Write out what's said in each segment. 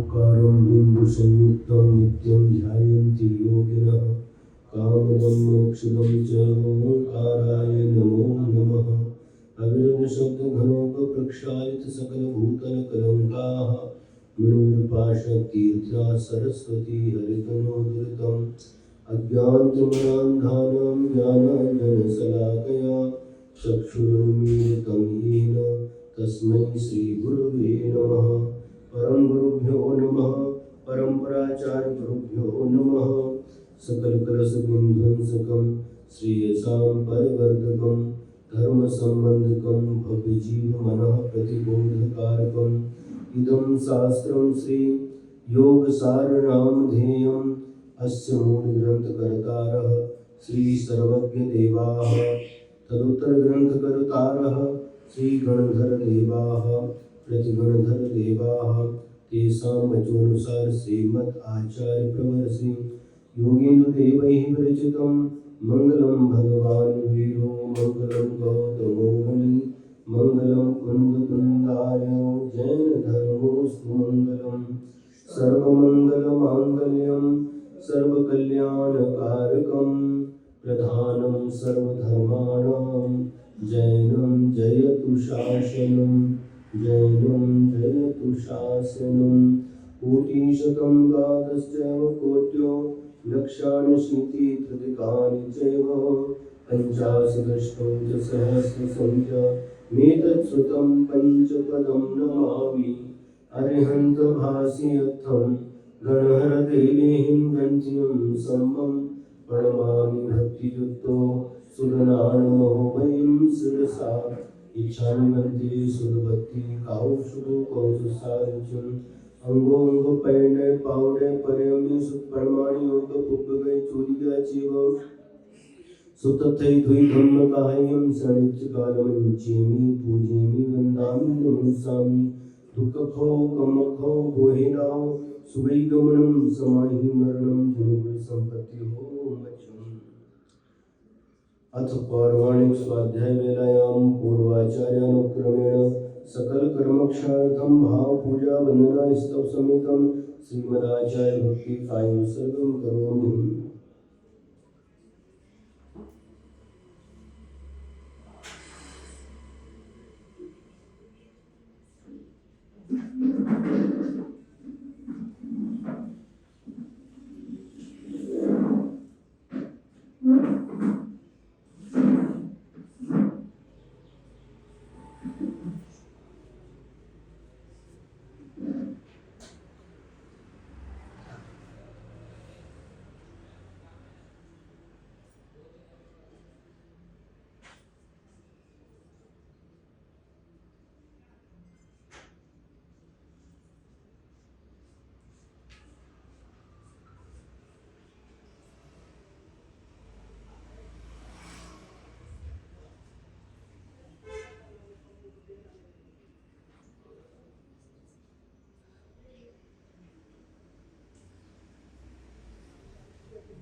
उकारं बिन्दुसंयुक्तं नित्यं ध्यायन्ति योगिनः कामदं मोक्षदं च ओंकाराय नमो नमः। अविरलशब्दघनोपप्रक्षालित सकलभूतलकलङ्काः मणिर्पाशतीर्था सरस्वती हरितनोदृतम् अज्ञानतिमिरान्धानां ज्ञानाञ्जनशलाकया चक्षुरुन्मीलितं येन तस्मै श्रीगुरवे नमः। परम गुरुभ्यो नमः। परम्पराचार्यगुरुभ्यो नमः। सकलकलशविध्वंसकं श्रेयसां परिवर्धकं धर्मसम्बन्धकं भव्यजीवमनः प्रतिबोधकारकम् इदं शास्त्रं श्री योगसारनामधेयम् अस्य मूलग्रन्थकर्तारः श्री सर्वज्ञदेवाः तदुत्तरग्रन्थकर्तारः श्री गणधरदेवाः प्रतिगणधरदेवाः तेषां वचोनुसार श्रीमद् आचार्य प्रवर्षि योगेन्दुदेवैः विरचितं मंगलम भगवान वीरो मंगलम गौतमो मुनि मंगलम कुंदकुंदार्यो जैन धर्मोस्तु मंगलम सर्वमंगलमांगल्यं सर्वकल्याणकारकं प्रधानं सर्वधर्माणां जैनं जयतु शासनं जैनं जयतु शासनं। कोटिशतं द्वादशैव कोट्यो लक्षाणि शीतित्रदिकानि चैव पञ्चाशदष्टौ च सहस्रसंख्या मेतत्श्रुतं पञ्चपदं नमामि। अरिहन्तभासियत्थं गणहरदेवेहिं गन्त्यं सम्मं प्रणमामि भक्तियुक्तो सुरनाणमो वयं शिरसा इच्छामि मन्त्रे सुरभक्ति काउशुभो कौशसारुचम् अंगोंग पैने पावडे पर्यमी सुप्रमाणी योग पुपगय चूरिया चीव सुतथै द्वि धम्म कायम सनिच कालमंचेमी पूजेमी वंदामी नमस्सामि दुःखो कमखो बोहिनाओ सुवै गमनम समाहि मरणम जनुगुण संपत्ति हो मच्चम। अथ पौराणिक स्वाध्याय वेलायां पूर्वाचार्यानुक्रमेण सकल कर्मक्षार्थं भाव पूजा वंदना स्तव समेतं श्रीमदाचार्य भक्ति कायम सर्वं करोमि।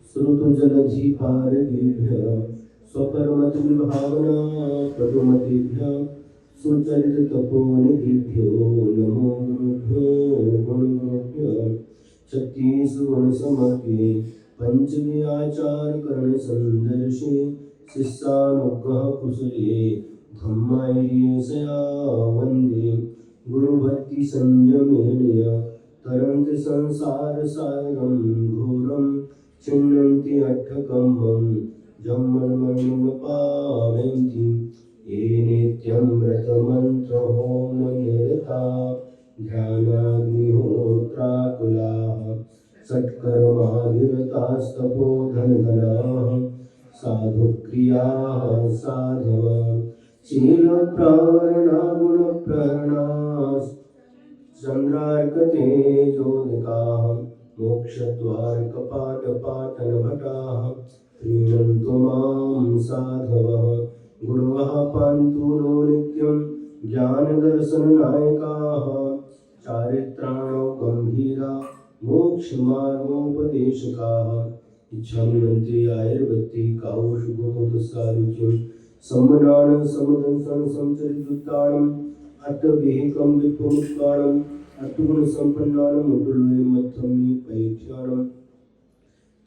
श्रुतु जलधि पारगेभ्यः स्वकर्मति विभावना पटुमतेभ्यः सुचरित तपोनिधिभ्यो नमो गुरुभ्यो गुणगुरुभ्यः। 36 गुण समर्पे पंचमी आचार करण संदर्शे शिष्यानुग्रह कुशले धम्मायसया वंदे गुरुभक्ति संयमेन तरन्त संसार सागरं घोरं चिन्नन्ति अट्ठकम्मं जम्मन्मन्मपावन्ति ये नित्यं व्रतमन्त्रहोमनिरता ध्यानाग्निहोत्राकुलाः सत्कर्माभिरतास्तपोधनधनाः साधुक्रियाः साधवः शीलप्रावरणा गुणप्रहरणाः चन्द्रार्कतेजोदिकाः मोक्षद्वार कपाट पाटन भटाः प्रीणन्तु मां साधवः गुरवः पान्तु नो नित्यं ज्ञानदर्शननायकाः चारित्राणो गम्भीरा मोक्षमार्गोपदेशकाः इच्छामि मन्त्रे आयुर्वत्ति काउशुभोदसारुच्यं सम्मनानं समदंसं संचरितुत्ताणम् अट्टविहिकं विपुमुत्ताणं अतुगुण संपन्नानम उदुलवे मत्तमी परीक्षाणम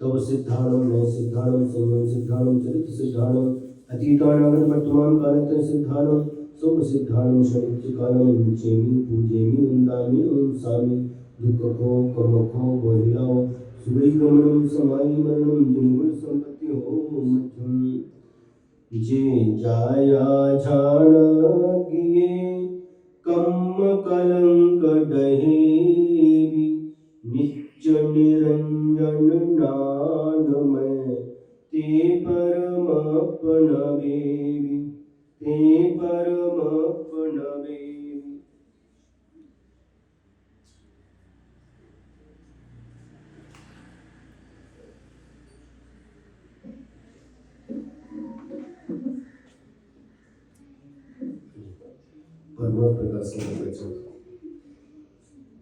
तव सिद्धाणम नय सिद्धाणम संगम सिद्धाणम चरित सिद्धाणम अतीतानागत वर्तमान कालत्र सिद्धाणम सोम सिद्धाणम शनिच कालम चेमी पूजेमी वंदामी ओम सामी दुखको कमको वहिलाओ सुबह गमनम समाई मरणम जिंगुल संपत्ति हो मध्यम जे जाया झाण किए कम कलंक डहेवी निज निरंजन नानमय ते परम अपनवेवी ते परम अपनवेवी।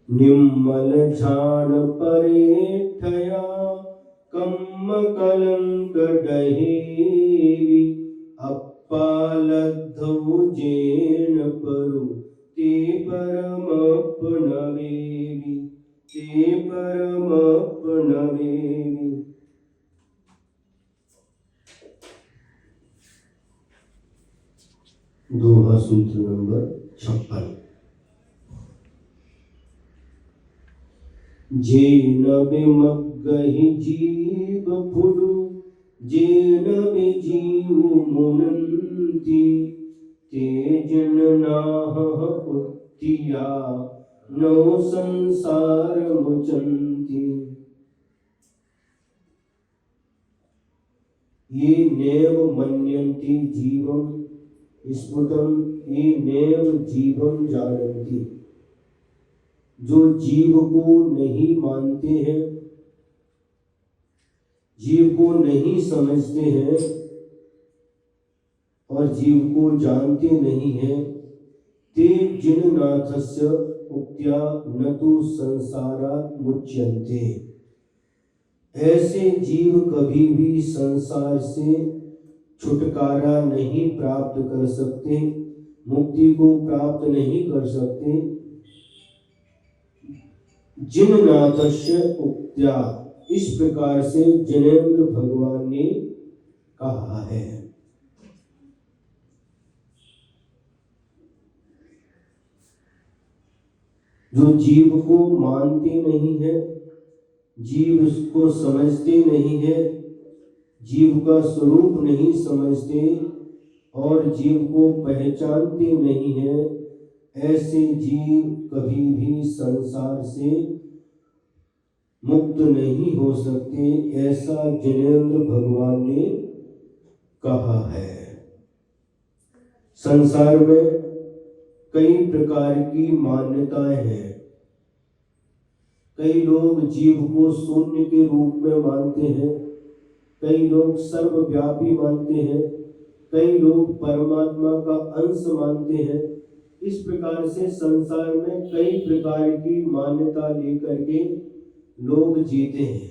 निम्मल झान परेठया कम्म कलंक डहेवी अप्पालद्धौ जेन परु ते परम अपनवेवी ते परम अपनवेवी। दोहा सूत्र नंबर 56। जेन बिमग्गहि जीव फुडु जेन बिजीव मुनंति ते जन नाह उत्तिया नौ संसार मुचंति। ये नेव मन्यन्ति जीवम स्फुटम ये नेव जीवम जानन्ति। जो जीव को नहीं मानते हैं, जीव को नहीं समझते हैं और जीव को जानते नहीं हैं, ते जिननाथस्य उक्त्या न तु संसारात् मुच्यन्ते। ऐसे जीव कभी भी संसार से छुटकारा नहीं प्राप्त कर सकते, मुक्ति को प्राप्त नहीं कर सकते। जिननाथस्य उक्त्या इस प्रकार से जिनेंद्र भगवान ने कहा है। जो जीव को मानते नहीं है, जीव इसको समझते नहीं है, जीव का स्वरूप नहीं समझते और जीव को पहचानते नहीं है, ऐसे जीव कभी भी संसार से मुक्त नहीं हो सकते, ऐसा जिनेंद्र भगवान ने कहा है। संसार में कई प्रकार की मान्यताएं हैं। कई लोग जीव को शून्य के रूप में मानते हैं, कई लोग सर्वव्यापी मानते हैं, कई लोग परमात्मा का अंश मानते हैं। इस प्रकार से संसार में कई प्रकार की मान्यता लेकर के लोग जीते हैं।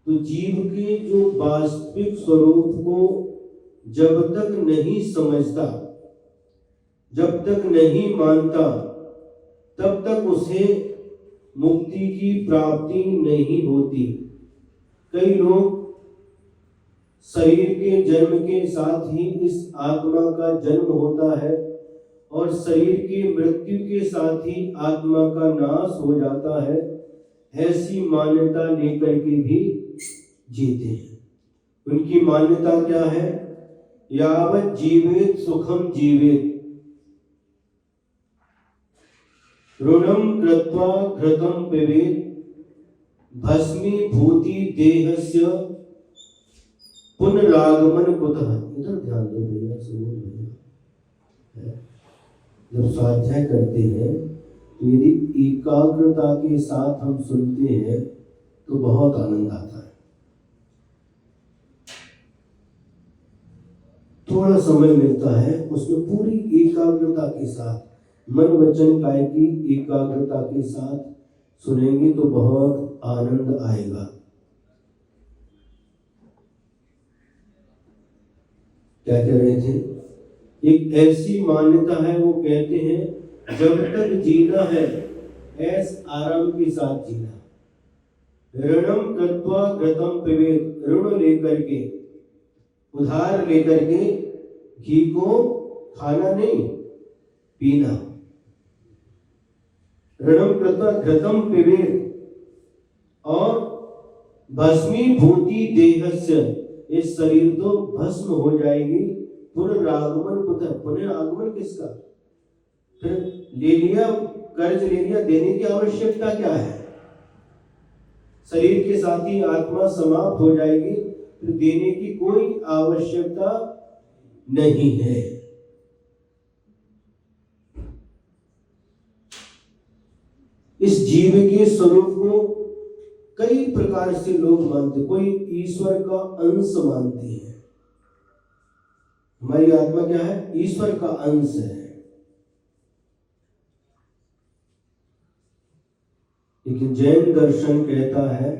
तो जीव के जो वास्तविक स्वरूप को जब तक नहीं समझता, जब तक नहीं मानता, तब तक उसे मुक्ति की प्राप्ति नहीं होती। कई लोग शरीर के जन्म के साथ ही इस आत्मा का जन्म होता है और शरीर की मृत्यु के साथ ही आत्मा का नाश हो जाता है, ऐसी मान्यता लेकर के भी जीते हैं। उनकी मान्यता क्या है? यावत जीवेत सुखम जीवेत, ऋणम कृत्वा घृतम पिबेत, भस्मीभूति देहस्य पुनरागमन कुतः। इधर ध्यान दो भैया, सुनो भैया। जब स्वाध्याय करते हैं तो यदि एकाग्रता के साथ हम सुनते हैं तो बहुत आनंद आता है। थोड़ा समय मिलता है, उसमें पूरी एकाग्रता के साथ, मन वचन काय की एकाग्रता के साथ सुनेंगे तो बहुत आनंद आएगा। क्या कह रहे थे? एक ऐसी मान्यता है, वो कहते हैं जब तक जीना है ऐस आराम के साथ जीना। ऋणम कृत्वा घृतम पिबेत, ऋण लेकर के, उधार लेकर के घी को खाना नहीं, पीना। ऋणम कृत्वा घृतम पिबेत, और भस्मीभूति देहस्य, इस शरीर तो भस्म हो जाएगी। पुनरागमन कुतः, पुनः आगमन किसका? फिर ले लिया, कर्ज ले लिया, देने की आवश्यकता क्या है? शरीर के साथ ही आत्मा समाप्त हो जाएगी, फिर देने की कोई आवश्यकता नहीं है। इस जीव के स्वरूप को कई प्रकार से लोग मानते, कोई ईश्वर का अंश मानते हैं। हमारी आत्मा क्या है? ईश्वर का अंश है। लेकिन जैन दर्शन कहता है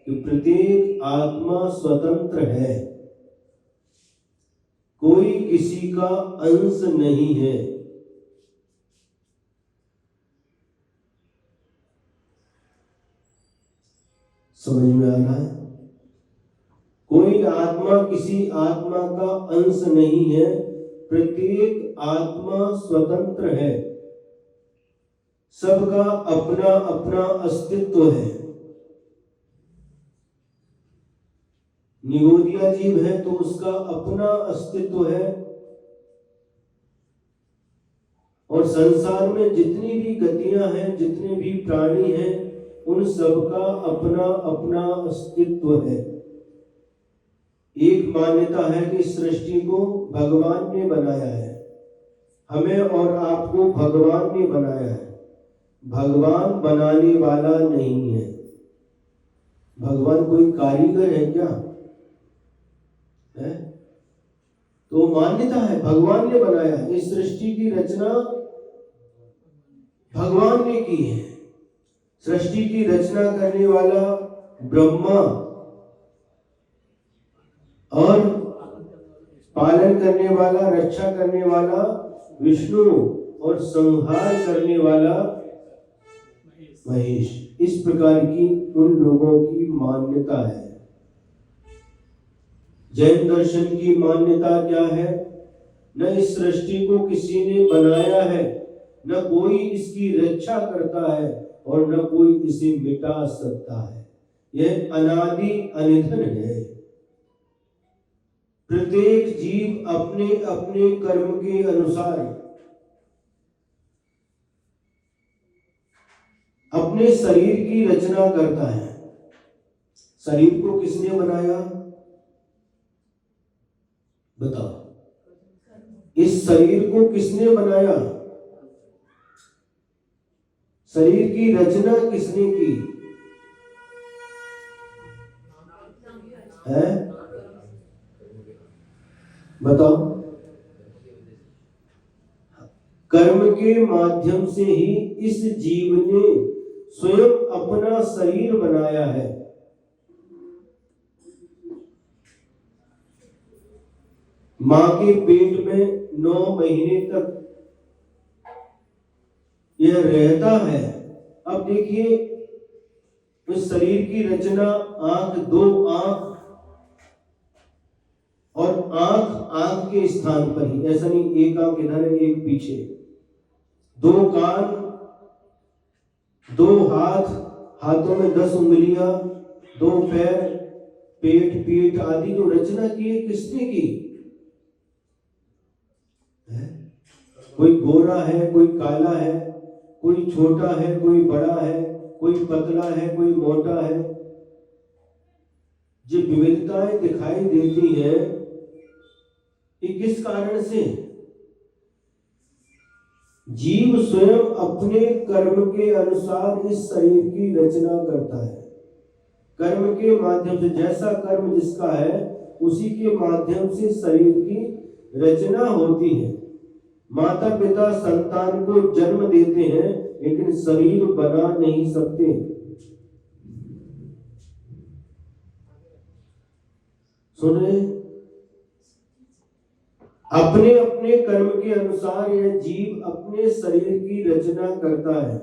कि प्रत्येक आत्मा स्वतंत्र है, कोई किसी का अंश नहीं है। समझ में आ रहा है? कोई आत्मा किसी आत्मा का अंश नहीं है, प्रत्येक आत्मा स्वतंत्र है, सबका अपना अपना अस्तित्व है। निगोदिया जीव है तो उसका अपना अस्तित्व है, और संसार में जितनी भी गतियां हैं, जितने भी प्राणी हैं, उन सबका अपना अपना अस्तित्व है। एक मान्यता है कि सृष्टि को भगवान ने बनाया है, हमें और आपको भगवान ने बनाया है। भगवान बनाने वाला नहीं है। भगवान कोई कारीगर है क्या? है? तो मान्यता है भगवान ने बनाया है। इस सृष्टि की रचना भगवान ने की है। सृष्टि की रचना करने वाला ब्रह्मा और पालन करने वाला, रक्षा करने वाला विष्णु, और संहार करने वाला महेश। इस प्रकार की उन लोगों की मान्यता है। जैन दर्शन की मान्यता क्या है? न इस सृष्टि को किसी ने बनाया है, न कोई इसकी रक्षा करता है, और न कोई इसे मिटा सकता है। यह अनादि अनिधन है। प्रत्येक जीव अपने अपने कर्म के अनुसार अपने शरीर की रचना करता है। शरीर को किसने बनाया? बताओ, इस शरीर को किसने बनाया? शरीर की रचना किसने की है? बताओ। कर्म के माध्यम से ही इस जीव ने स्वयं अपना शरीर बनाया है। मां के पेट में 9 महीने तक यह रहता है। अब देखिए, उस शरीर की रचना, आंख, 2 आंख, और आंख के स्थान पर ही, ऐसा नहीं एक आंख इधर है एक पीछे, 2 कान, 2 हाथ, हाथों में 10 उंगलियां, 2 पैर, पेट, पीठ आदि जो रचना की है, किसने की है? कोई गोरा है, कोई काला है, कोई छोटा है, कोई बड़ा है, कोई पतला है, कोई मोटा है। जो विविधताएं दिखाई देती है, ये किस कारण से? जीव स्वयं अपने कर्म के अनुसार इस शरीर की रचना करता है। कर्म के माध्यम से, जैसा कर्म जिसका है उसी के माध्यम से शरीर की रचना होती है। माता पिता संतान को जन्म देते हैं, लेकिन शरीर बना नहीं सकते। सुन रहे? अपने अपने कर्म के अनुसार यह जीव अपने शरीर की रचना करता है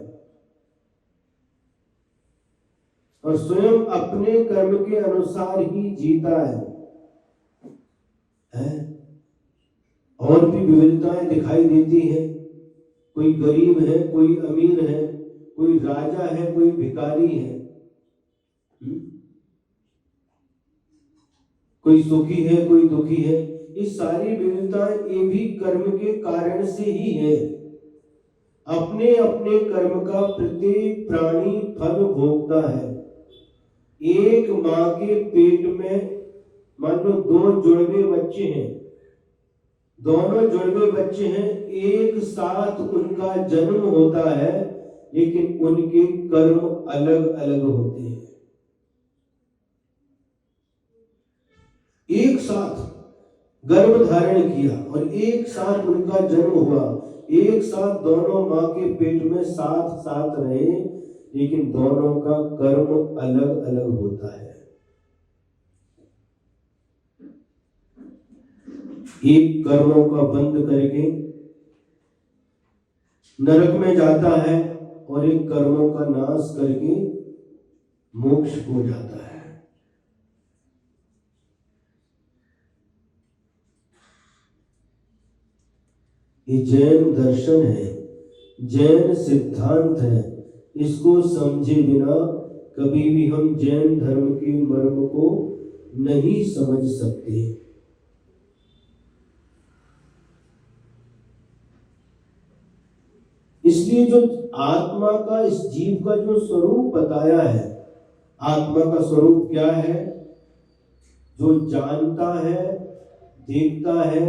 और स्वयं अपने कर्म के अनुसार ही जीता है? और भी विविधताएं दिखाई देती है। कोई गरीब है, कोई अमीर है, कोई राजा है, कोई भिखारी है, कोई सुखी है, कोई दुखी है। ये सारी विविधताएं ये भी कर्म के कारण से ही है। अपने अपने कर्म का प्रत्येक प्राणी फल भोगता है। एक माँ के पेट में मान लो दो जुड़वे बच्चे हैं, दोनों जुड़वे बच्चे हैं, एक साथ उनका जन्म होता है, लेकिन उनके कर्म अलग अलग होते हैं। एक साथ गर्भ धारण किया और एक साथ उनका जन्म हुआ, एक साथ दोनों माँ के पेट में साथ साथ रहे, लेकिन दोनों का कर्म अलग अलग होता है। एक कर्मों का बंद करके नरक में जाता है और एक कर्मों का नाश करके मोक्ष हो जाता है। ये जैन दर्शन है, जैन सिद्धांत है। इसको समझे बिना कभी भी हम जैन धर्म के मर्म को नहीं समझ सकते। इसलिए जो आत्मा का, इस जीव का जो स्वरूप बताया है, आत्मा का स्वरूप क्या है? जो जानता है, देखता है,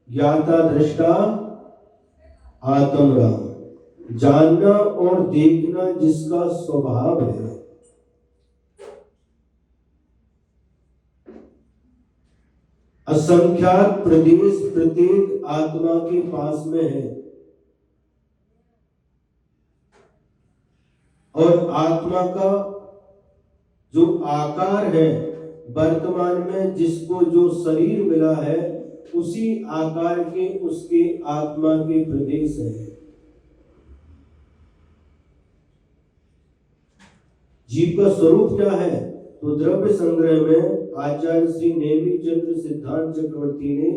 ज्ञाता दृष्टा आत्मराम। जानना और देखना जिसका स्वभाव है, असंख्यात प्रदेश प्रत्येक आत्मा के पास में है। और आत्मा का जो आकार है, वर्तमान में जिसको जो शरीर मिला है, उसी आकार के उसके आत्मा के प्रदेश है। जीव का स्वरूप क्या है? तो द्रव्य संग्रह में आचार्य श्री नेमी चंद्र सिद्धांत चक्रवर्ती ने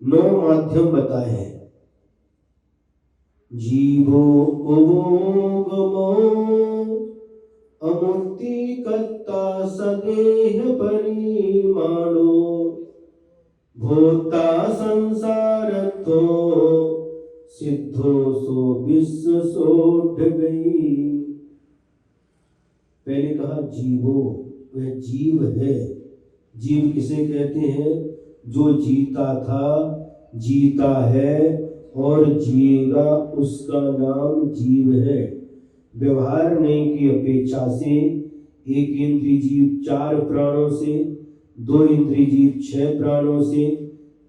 9 माध्यम बताए हैं। जीवो उभोगमो अमुक्ति कत्ता सदेह परिमाणो भोक्ता संसारत्तो सिद्धो सो विश्व सोढ़ गई। पहले कहा जीवो, वह जीव है। जीव किसे कहते हैं? जो जीता था, जीता है और जिएगा, उसका नाम जीव है। व्यवहार नहीं की अपेक्षा से एक इंद्रिय जीव 4 प्राणों से, 2 इंद्रिय जीव 6 प्राणों से,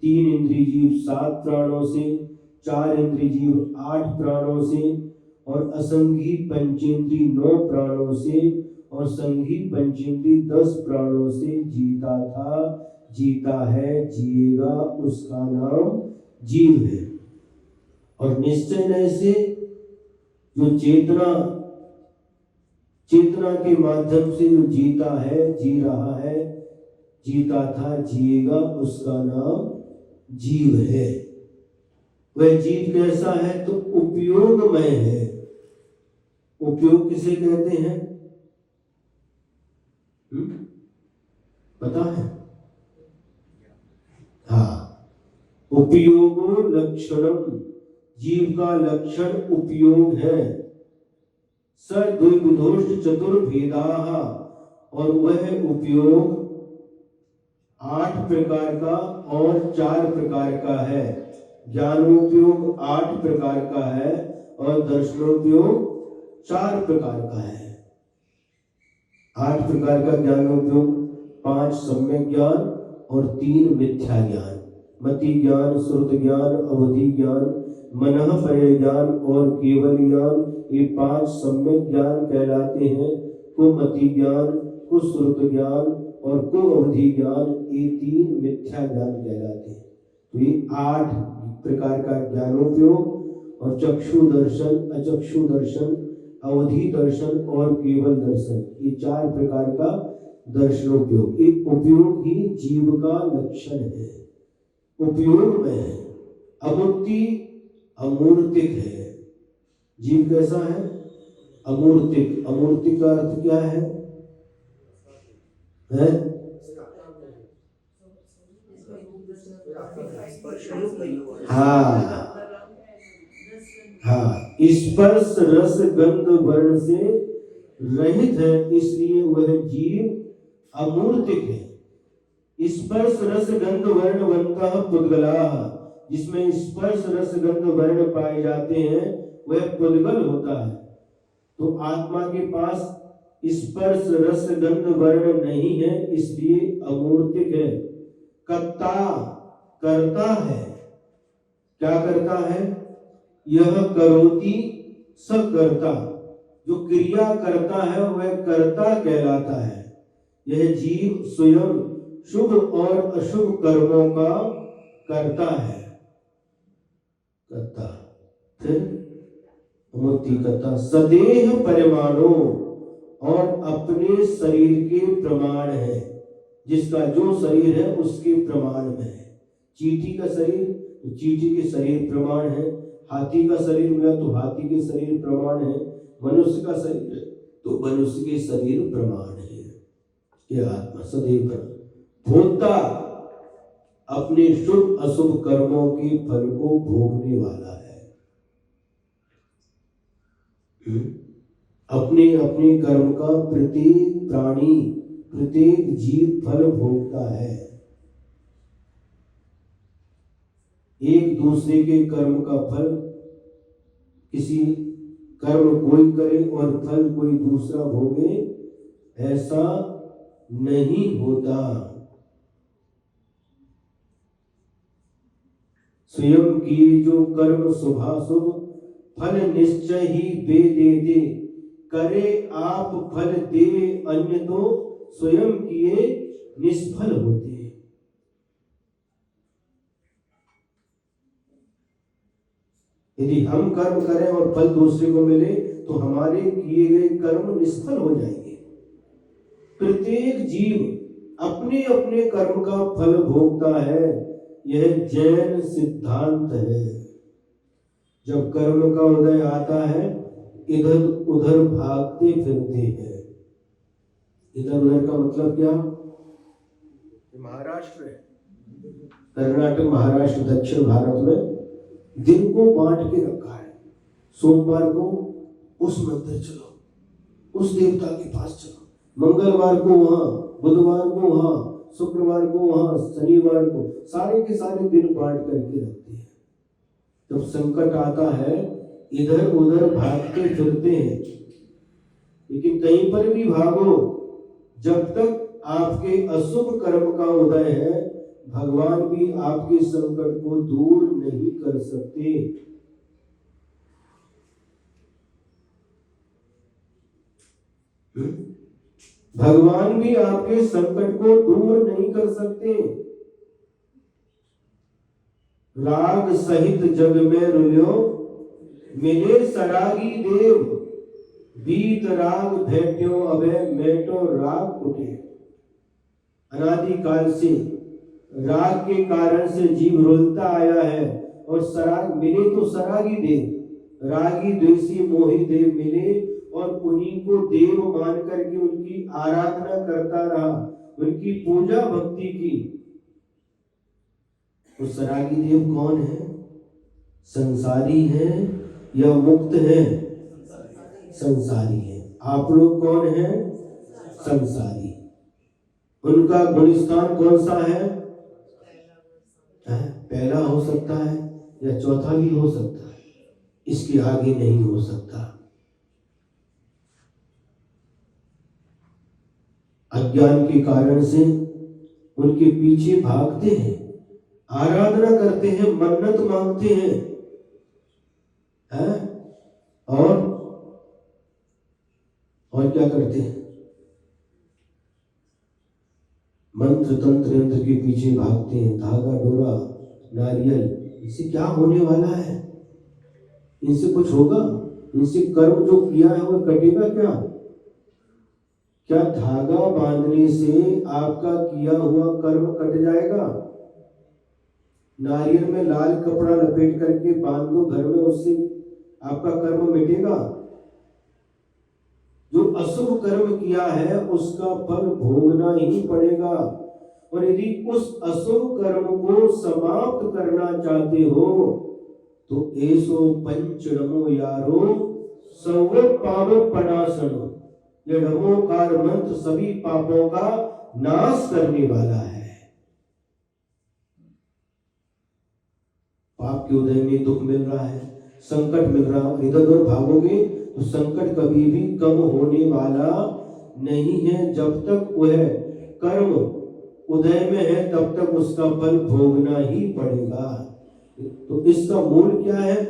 3 इंद्रिय जीव 7 प्राणों से, 4 इंद्रिय जीव 8 प्राणों से और असंगी पंचेंद्रिय 9 प्राणों से और संगी पंचेंद्रिय 10 प्राणों से जीता था, जीता है, जिएगा, उसका नाम जीव है। और निश्चय से जो चेतना के माध्यम से जो जीता है, जी रहा है, जीता था, जिएगा, उसका नाम जीव है। वह जीव कैसा है? तो उपयोगमय है। उपयोग किसे कहते हैं? पता है? हाँ, उपयोगो लक्षणम। जीव का लक्षण उपयोग है। स द्विविधोष्ट चतुर्भेदाः, और वह उपयोग 8 प्रकार का और 4 प्रकार का है। ज्ञानोपयोग 8 प्रकार का है और दर्शनोपयोग 4 प्रकार का है। 8 प्रकार का ज्ञानोपयोग, 5 सम्यक ज्ञान और 3 मिथ्या ज्ञान। मति ज्ञान, श्रुत ज्ञान, अवधि ज्ञान, मनः पर्य ज्ञान और केवल ज्ञान, ये 5 सम्यक ज्ञान कहलाते हैं। को मति ज्ञान, को श्रुत ज्ञान और को अवधि ज्ञान, ये 3 मिथ्या ज्ञान कहलाते हैं। तो ये 8 प्रकार का ज्ञानोपयोग, और चक्षु दर्शन, अचक्षु दर्शन, अवधि दर्शन और केवल दर्शन, ये 4 प्रकार का दर्शनोपयोग। एक उपयोग ही जीव का लक्षण है, उपयोग में है। अमूर्ति अमूर्तिक है, जीव कैसा है? अमूर्तिक। अमूर्तिक का अर्थ क्या है? हाँ हाँ, स्पर्श रस गंध वर्ण से रहित है, इसलिए वह जीव अमूर्तिक है। स्पर्श रस गंध वर्ण वंतः पुद्गला, जिसमें स्पर्श रस गंध वर्ण पाए जाते हैं वह पुद्गल होता है। तो आत्मा के पास स्पर्श रस गंध वर्ण नहीं है, इसलिए अमूर्तिक है। कर्ता, करता है। क्या करता है? यह करोति स कर्ता, जो क्रिया करता है वह कर्ता कहलाता है। यह जीव स्वयं शुभ और अशुभ कर्मों का करता है, कर्ता। फिर मूर्ति करता, सदेह परमाणु, और अपने शरीर के प्रमाण है। जिसका जो शरीर है उसके प्रमाण में है। चींटी का शरीर, तो चींटी के शरीर प्रमाण है। हाथी का शरीर मिला तो हाथी के शरीर प्रमाण है। मनुष्य का शरीर है तो मनुष्य के शरीर प्रमाण है। ये आत्मा सदैव भोक्ता, अपने शुभ अशुभ कर्मों के फल को भोगने वाला है। अपने अपने कर्म का प्रत्येक प्राणी, प्रत्येक जीव फल भोगता है। एक दूसरे के कर्म का फल, किसी कर्म कोई करे और फल कोई दूसरा भोगे, ऐसा नहीं होता। स्वयं किए जो कर्म शुभाशुभ फल निश्चय ही वे देते, करे आप फल दे अन्य तो स्वयं किए निष्फल होते। यदि हम कर्म करें और फल दूसरे को मिले तो हमारे किए गए कर्म निष्फल हो जाएंगे। प्रत्येक जीव अपने अपने कर्म का फल भोगता है, यह जैन सिद्धांत है। जब कर्म का उदय आता है, इधर उधर भागते फिरते हैं। इधर उधर का मतलब क्या? महाराष्ट्र है, कर्नाटक, महाराष्ट्र, दक्षिण भारत में दिन को बांट के रखा है। सोमवार को उस मंदिर चलो, उस देवता के पास चलो, मंगलवार को वहां, बुधवार को वहां, शुक्रवार को वहां, शनिवार को, सारे के सारे दिन बांट करके रखते हैं। जब संकट आता है इधर उधर भागते फिरते हैं। लेकिन कहीं पर भी भागो, जब तक आपके अशुभ कर्म का उदय है, भगवान भी आपके संकट को दूर नहीं कर सकते। भगवान भी आपके संकट को दूर नहीं कर सकते। राग सहित जग में रुलियो, मिले सरागी देव, बीत राग भेट्यो अभय मेटो राग उठे। अनादि काल से राग के कारण से जीव रुलता आया है, और सराग मिले तो सरागी देव, रागी द्वेषी मोही देव मिले, और उन्हीं को देव मान करके उनकी आराधना करता रहा, उनकी पूजा भक्ति की। तो सरागी देव कौन है? संसारी है या मुक्त है? संसारी है। आप लोग कौन है? संसारी। उनका गुणस्थान कौन सा है? पहला हो सकता है या चौथा भी हो सकता है, इसके आगे नहीं हो सकता। अज्ञान के कारण से उनके पीछे भागते हैं, आराधना करते हैं, मन्नत मांगते हैं, और क्या करते हैं? मंत्र तंत्र यंत्र के पीछे भागते हैं, धागा डोरा नारियल, इससे क्या होने वाला है? इनसे कुछ होगा? इनसे कर्म जो किया है वो कटेगा क्या? क्या धागा बांधने से आपका किया हुआ कर्म कट जाएगा? नारियल में लाल कपड़ा लपेट करके बांध दो घर में, उससे आपका कर्म मिटेगा? जो अशुभ कर्म किया है उसका फल भोगना ही पड़ेगा। और यदि उस अशुभ कर्म को समाप्त करना चाहते हो तो ऐसो पंच नमो यारो सर्व पाप प्रणाशनो, यह नमोकार मंत्र सभी पापों का नाश करने वाला है। पाप के उदय में दुख मिल रहा है, संकट मिल रहा है, इधर उधर भागोगे तो संकट कभी भी कम होने वाला नहीं है। जब तक वह कर्म उदय में है तब तक उसका फल भोगना ही पड़ेगा। तो इसका मूल क्या है?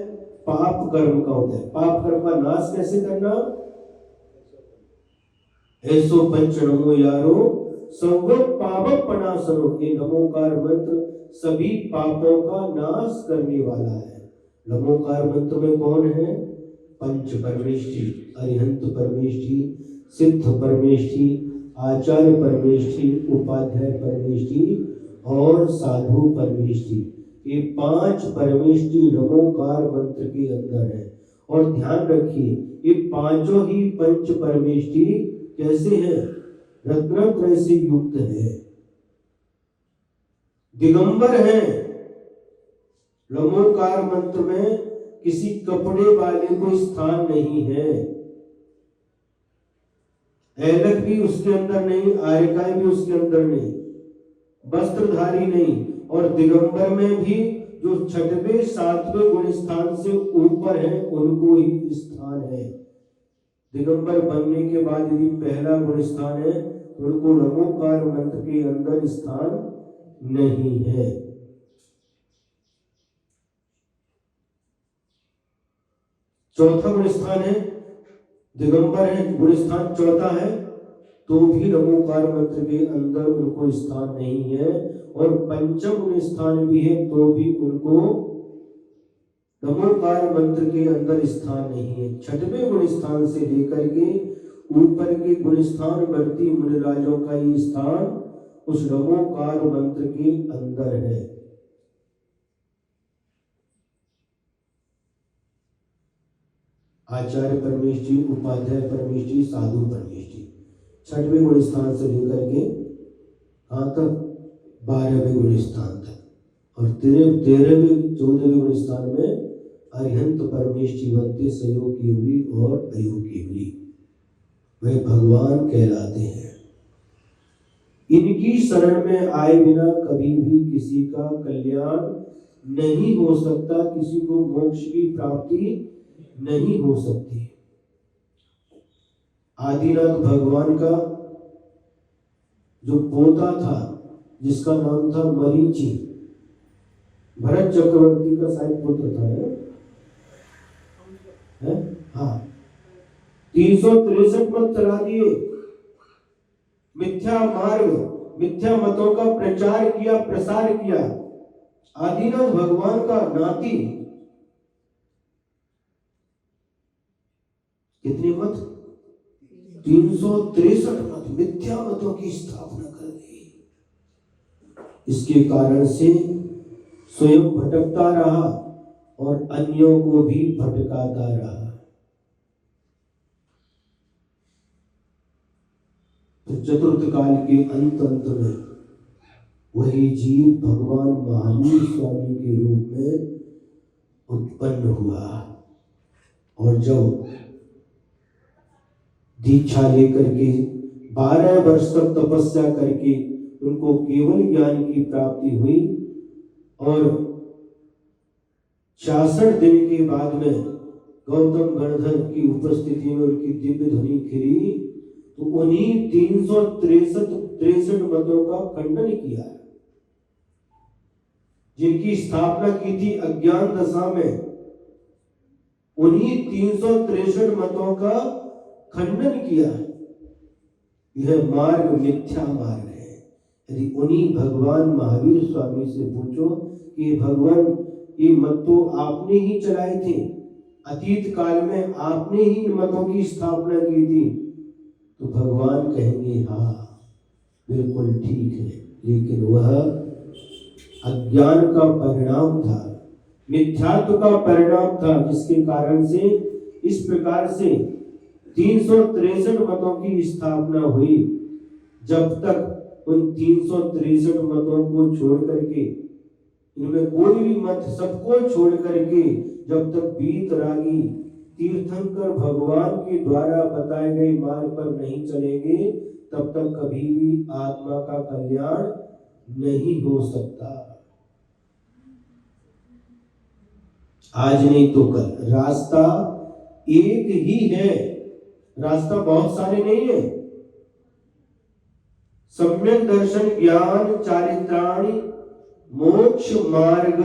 पाप कर्म का उदय। पाप कर्म का नाश कैसे करना? ऐसो पंच नमो यारो सर्व पाप प्रणाशनो, ये नमोकार मंत्र सभी पापों का नाश करने वाला है। नमोकार मंत्र में कौन है? पंच परमेष्ठी, अरिहंत परमेष्ठी, सिद्ध परमेष्ठी, आचार्य परमेष्ठी, उपाध्याय परमेष्ठी और साधु परमेष्ठी। ये 5 परमेष्ठी नमोकार मंत्र के अंदर है। और ध्यान रखिए ये पांचों ही पंच परमेष्ठी कैसे हैं? रत्नत्रय से युक्त है, दिगंबर है। नमोकार मंत्र में किसी कपड़े वाले को स्थान नहीं है, ऐलक भी उसके अंदर नहीं, आर्यकाय भी उसके अंदर नहीं, वस्त्रधारी नहीं। और दिगंबर में भी जो 6वें 7वें गुण स्थान से ऊपर है उनको ही स्थान है। दिगंबर बनने के बाद यदि पहला गुण स्थान है उनको नमोकार मंत्र के अंदर स्थान नहीं है। चौथा गुण स्थान है, दिगंबर है, गुण स्थान चौथा है, तो भी नमोकार मंत्र के अंदर उनको स्थान नहीं है। और पंचम गुण स्थान भी है तो भी उनको नमोकार मंत्र के अंदर स्थान नहीं है। 6वें गुण स्थान से लेकर के ऊपर के गुण स्थान बढ़ती मुनिराजों का ये स्थान उस नमोकार मंत्र के अंदर है। आचार्य परमेष्ठी, उपाध्याय परमेष्ठी, साधु परमेष्ठी, 6वें गुण स्थान से लेकर के कहाँ तक? 12वें गुण स्थान तक। और 13वें 14वें गुण स्थान में अरिहंत परमेष्ठी बनते, सहयोग केवली और अयोग केवली, वे भगवान कहलाते हैं। इनकी शरण में आए बिना कभी भी किसी का कल्याण नहीं हो सकता, किसी को मोक्ष की प्राप्ति नहीं हो सकती। आदिनाथ भगवान का जो पोता था जिसका नाम था मरीचि, भरत चक्रवर्ती का शायद पुत्र था, है? हाँ, 363 मत चला दिए, मिथ्या मार्ग, मिथ्या मतों का प्रचार किया, प्रसार किया। आदिनाथ भगवान का नाती कितने मत? 363 मत, मिथ्या मतों की स्थापना कर दी। इसके कारण से स्वयं भटकता रहा और अन्यों को भी भटकाता रहा। तो चतुर्थ काल के अंत में वही जीव भगवान महावीर स्वामी के रूप में उत्पन्न हुआ। और जब दीक्षा लेकर के 12 वर्ष तक तपस्या करके उनको केवल ज्ञान की प्राप्ति हुई और 66 दिन के बाद में गौतम गणधर की उपस्थिति में उनकी दिव्य ध्वनि खिली, तो उन्हीं 363 मतों का खंडन किया, जिनकी स्थापना की थी अज्ञान दशा में, उन्हीं 363 मतों का खंडन किया। यह मार्ग मिथ्या मार्ग है। यदि उन्हीं भगवान महावीर स्वामी से पूछो कि भगवान ये मत तो आपने ही चलाए थे, अतीत काल में आपने ही इन मतों की स्थापना की थी। तो भगवान कहेंगे हाँ बिल्कुल ठीक है, लेकिन वह अज्ञान का परिणाम था, मिथ्यात्व का परिणाम था, जिसके कारण से इस प्रकार से 363 मतों की स्थापना हुई। जब तक उन 363 मतों को छोड़ करके, इनमें कोई भी मत, सबको छोड़ करके जब तक वीतरागी तीर्थंकर भगवान के द्वारा बताए गए मार्ग पर नहीं चलेंगे, तब तक कभी भी आत्मा का कल्याण नहीं हो सकता। आज नहीं तो कल रास्ता एक ही है, रास्ता बहुत सारे नहीं है। सम्यक दर्शन ज्ञान चारित्राणि मोक्ष मार्ग,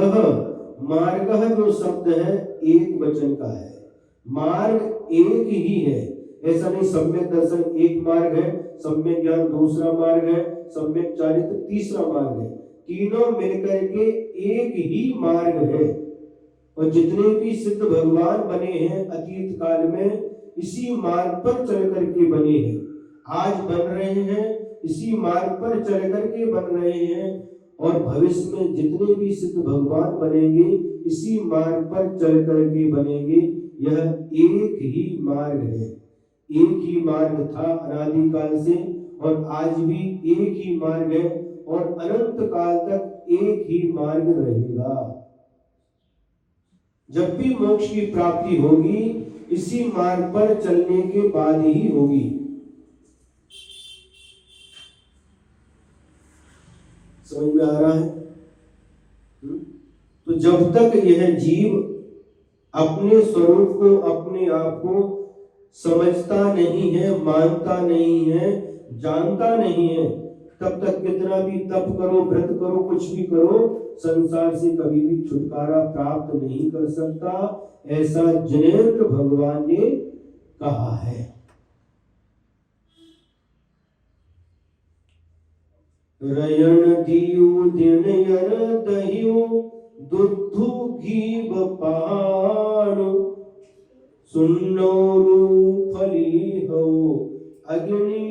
मार्ग जो शब्द है एक वचन का है, मार्ग एक ही है। ऐसा नहीं सम्यक दर्शन एक मार्ग है, सम्यक ज्ञान दूसरा मार्ग है, सम्यक चारित्र तीसरा मार्ग है। तीनों मिलकर के एक ही मार्ग है। और जितने भी सिद्ध भगवान बने हैं अतीत काल में, इसी मार्ग पर चल करके बने हैं, आज बन रहे हैं इसी मार्ग पर चल करके बन रहे हैं, और भविष्य में जितने भी सिद्ध भगवान बनेंगे इसी मार्ग पर चल करके बनेंगे। यह एक ही मार्ग है, एक ही मार्ग था अनादि काल से, और आज भी एक ही मार्ग है, और अनंत काल तक एक ही मार्ग रहेगा। जब भी मोक्ष की प्राप्ति होगी इसी मार्ग पर चलने के बाद ही होगी। समझ में आ रहा है? तो जब तक यह जीव अपने स्वरूप को, अपने आप को समझता नहीं है, मानता नहीं है, जानता नहीं है, तब तक कितना भी तप करो, व्रत करो, कुछ भी करो, संसार से कभी भी छुटकारा प्राप्त नहीं कर सकता। ऐसा जिनेंद्र भगवान ने कहा है। रयन दियु दिन यन दहियो दुधु घीब पाणु, सुन्नोरु फली हो अग्नि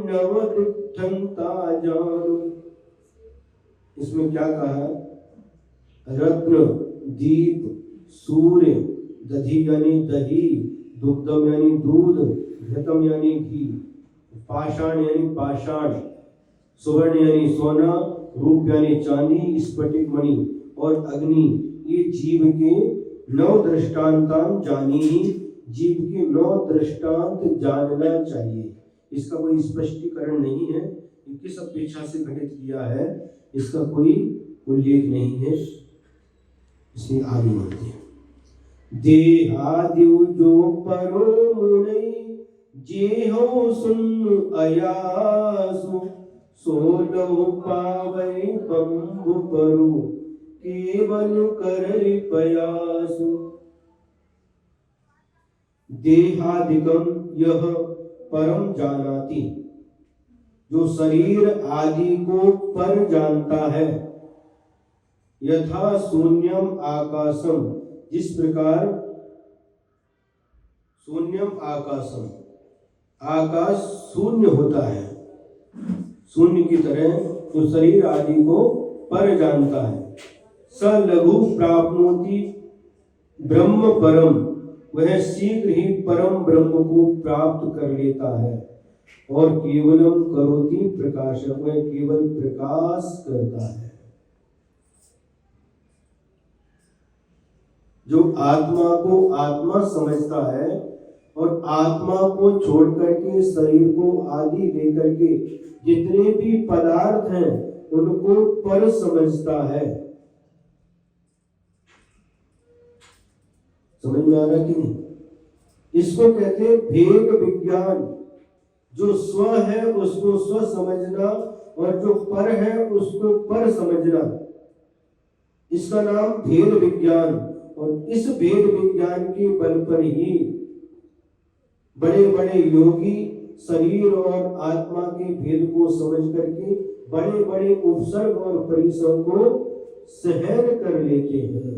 नव दिठंता जानु। इसमें क्या कहा? रत्न, दीप, सूर्य, दधि यानी दही, दुग्धम यानी दूध, घृतम यानी घी, पाषाण यानी पाषाण, सुवर्ण यानी सोना, रूप यानी चांदी, स्फटिक मणि, और अग्नि, ये जीव के 9 दृष्टांतान जानी ही, जीव के 9 दृष्टांत जानना चाहिए। इसका कोई स्पष्टीकरण नहीं है, किस अपेक्षा से घटित किया है इसका कोई उल्लेख नहीं है, इसलिए आगे बढ़ते हैं। देहादिव जो परो मुनि जेहो सुन अयासु, सोलहु पावै बंबु परु केवल कर पयासु। देहादिकम यह परम जानाति, जो शरीर आदि को पर जानता है, यथा शून्यम आकाशम, जिस प्रकार शून्यम आकाशम, आकाश शून्य होता है, शून्य की तरह जो शरीर आदि को पर जानता है। स लघु प्राप्नोति ब्रह्म परम, वह शीघ्र ही परम ब्रह्म को प्राप्त कर लेता है। और केवलम करोति प्रकाश, वह केवल प्रकाश करता है। जो आत्मा को आत्मा समझता है और आत्मा को छोड़ करके शरीर को आदि लेकर के जितने भी पदार्थ हैं उनको पर समझता है। समझ में आ रहा कि नहीं? इसको कहते हैं भेद विज्ञान। जो स्व है उसको स्व समझना और जो पर है उसको पर समझना, इसका नाम भेद विज्ञान। और इस भेद विज्ञान के बल पर ही बड़े बड़े योगी शरीर और आत्मा के भेद को समझ करके बड़े बड़े उपसर्ग और परिसर को सहन कर लेते हैं।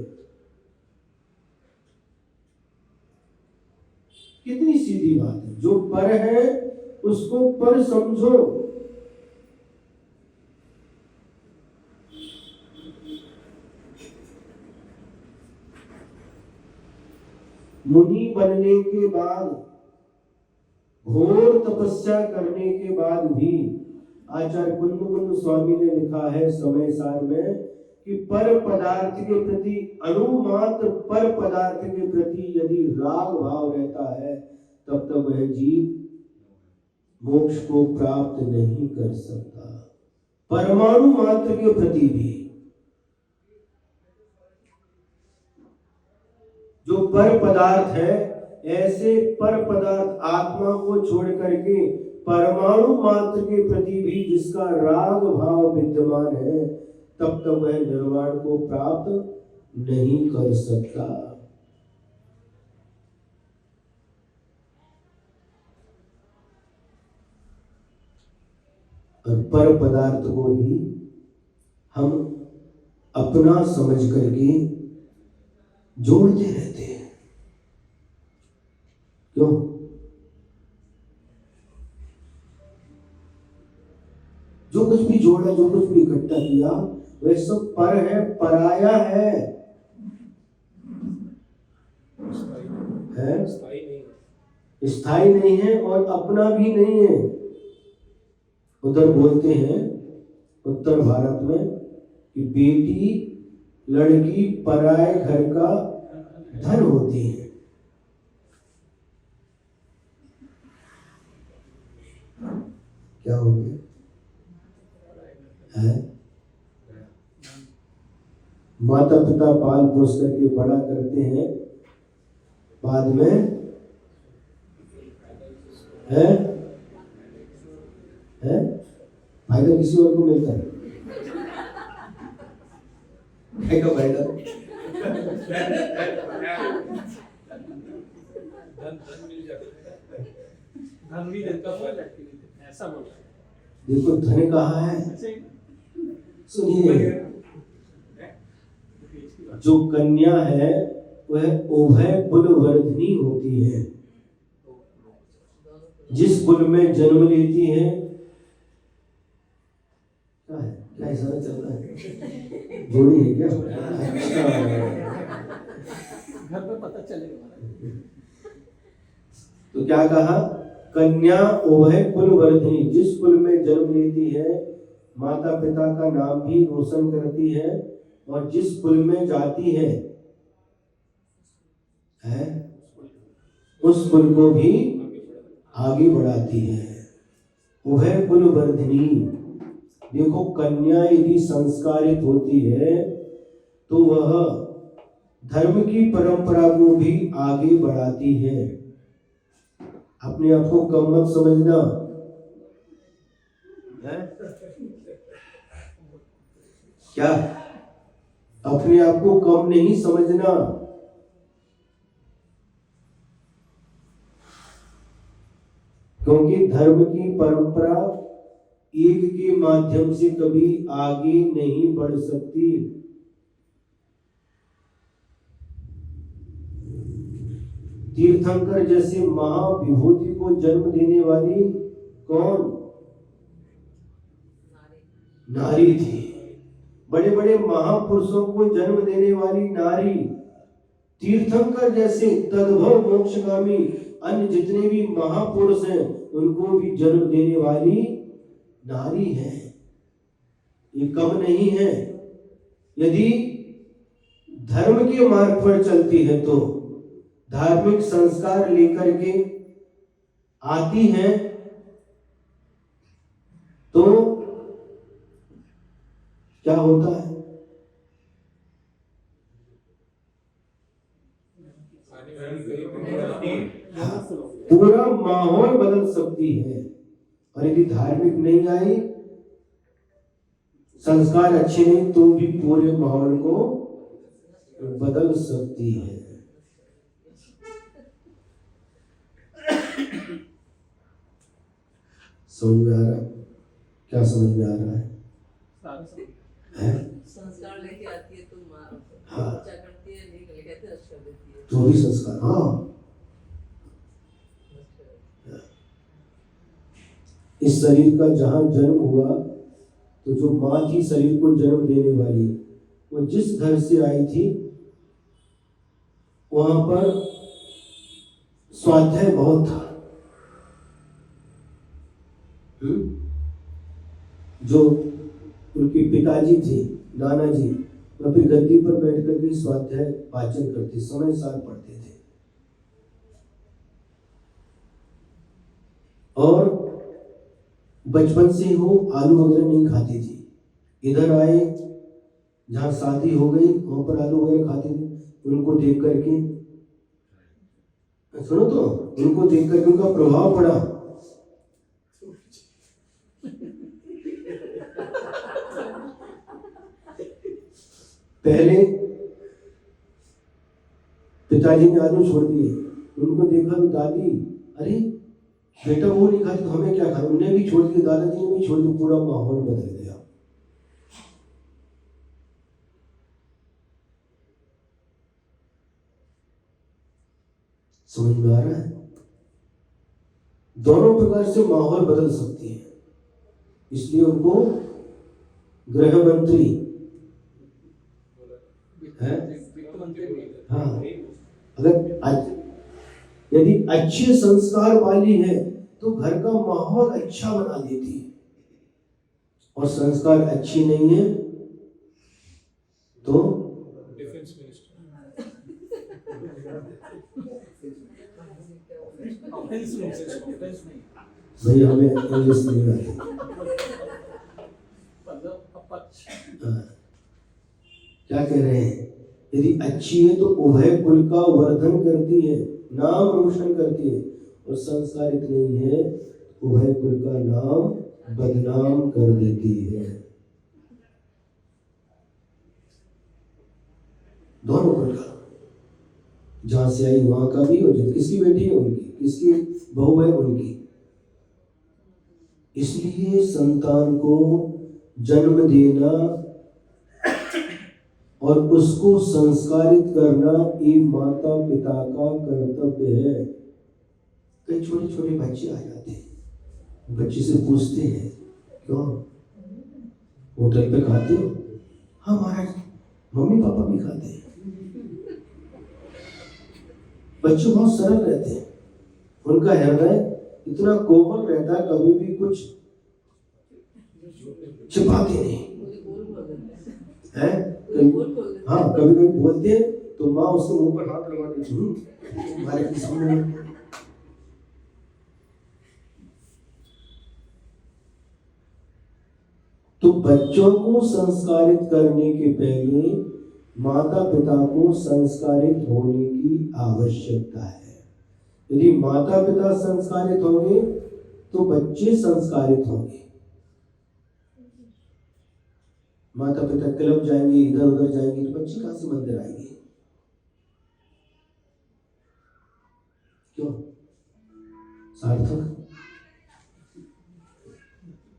कितनी सीधी बात है। जो पर है उसको पर समझो। मुनि बनने के बाद, घोर तपस्या करने के बाद भी आचार्य कुंद स्वामी ने लिखा है समय सार में कि पर पदार्थ के प्रति, अणुमात्र पर पदार्थ के प्रति यदि राग भाव रहता है तब तक वह जीव मोक्ष को प्राप्त नहीं कर सकता। परमाणु मात्र के प्रति भी जो पर पदार्थ है, ऐसे पर पदार्थ आत्मा को छोड़ करके परमाणु मात्र के प्रति भी जिसका राग भाव विद्यमान है तब तक वह निर्वाण को प्राप्त नहीं कर सकता। और पर पदार्थ को ही हम अपना समझ करके जोड़ते रहते हैं। क्यों? जो कुछ भी जोड़ा, जो कुछ भी इकट्ठा किया, वह सब पर है, पराया है, स्थायी नहीं है और अपना भी नहीं है। उधर बोलते हैं उत्तर भारत में कि बेटी लड़की पराए घर का धन होती है। क्या हो गया है? माता पिता पाल पोस करके बड़ा करते हैं, बाद में है फायदा किसी और को मिलता है। क्या फायदा? देखो धन कहाँ है? सुनिए, जो कन्या है वह उभय कुल वर्धिनी होती है। जिस कुल में जन्म लेती है, क्या है, क्या इशारा चल रहा है? जोड़ी है क्या? घर में पता चलेगा। तो क्या कहा? कन्या उभय कुल वर्धिनी, जिस कुल में जन्म लेती है माता पिता का नाम भी रोशन करती है और जिस कुल में जाती है उस कुल को भी आगे बढ़ाती है। उभय कुल वर्धिनी। देखो कन्या यदि संस्कारित होती है तो वह धर्म की परंपरा को भी आगे बढ़ाती है। अपने आप को कम मत समझना है? क्या? अपने आप को कम नहीं समझना। क्योंकि धर्म की परंपरा एक के माध्यम से कभी आगे नहीं बढ़ सकती। तीर्थंकर जैसे महाविभूति को जन्म देने वाली कौन? नारी थी। बड़े बड़े महापुरुषों को जन्म देने वाली नारी। तीर्थंकर जैसे तद्भव मोक्षगामी अन्य जितने भी महापुरुष हैं उनको भी जन्म देने वाली नारी है। ये कम नहीं है। यदि धर्म के मार्ग पर चलती है तो धार्मिक संस्कार लेकर के आती है तो क्या होता है? पूरा माहौल बदल सकती है। और यदि धार्मिक नहीं आई, संस्कार अच्छे नहीं, तो भी पूरे माहौल को बदल सकती है। समझ में आ रहा है? क्या समझ में आ रहा है? है। संस्कार लेके आती है तो माँ हाँ। अच्छा करती है, नहीं लेके आती है अच्छा देती है। तो भी संस्कार, हाँ। इस शरीर का जहाँ जन्म हुआ, तो जो माँ थी शरीर को जन्म देने वाली, वो जिस घर से आई थी वहां पर स्वाध्याय बहुत था। जो उनके पिताजी थे, नाना जी, वह फिर गद्दी पर बैठ करके स्वाध्याय वाचन करते, समय सार पढ़ते थे। और बचपन से वो आलू वगैरह नहीं खाती थी। इधर आए, जहाँ शादी हो गई वहां पर आलू वगैरह खाते थे। उनको देख करके, सुनो तो, उनको देख करके उनका प्रभाव पड़ा। पहले पिताजी ने आलू छोड़ दिए, उनको देखा तो दादी, अरे बेटा वो नहीं खाती तो हमें क्या खाना, उन्हें भी छोड़ दिया, दादाजी ने भी छोड़ दिया, पूरा माहौल बदल गया। समझ में आ रहा है? दोनों प्रकार से माहौल बदल सकती है। इसलिए उनको गृह मंत्री है, हाँ, अगर यदि अच्छे संस्कार वाली है तो घर का माहौल अच्छा बना देती है, और संस्कार अच्छी नहीं है तो डिफेंस मिनिस्टर भाई हमें इंग्लिश नहीं आती। क्या कह रहे हैं? यदि अच्छी है तो उभय कुल का वर्धन करती है, नाम रोशन करती है, और संस्कारित नहीं है उभय कुल का नाम बदनाम कर देती है। दोनों कुल का, जहां से आई वहां का भी, और किसकी बेटी है उनकी, किसकी बहू है उनकी। इसलिए संतान को जन्म देना और उसको संस्कारित करना ये माता पिता का कर्तव्य है। कई छोटे छोटे बच्चे आ जाते हैं, बच्चे से पूछते हैं, क्यों होटल पे खाते हो? हाँ महाराज, मम्मी पापा भी खाते हैं। बच्चे बहुत सरल रहते हैं, उनका हृदय इतना कोमल रहता है, कभी भी कुछ छिपाते नहीं है। हाँ, कभी कभी बोलते हैं तो माँ उसके मुंह पर हाथ लगा देती है, हमारे सामने। तो बच्चों को संस्कारित करने के पहले माता पिता को संस्कारित होने की आवश्यकता है। यदि माता पिता संस्कारित होंगे तो बच्चे संस्कारित होंगे। माता पिता क्लब जाएंगे, इधर उधर जाएंगे, तो बच्चे कहां से मंदिर आएंगे? क्यों? सार्थक।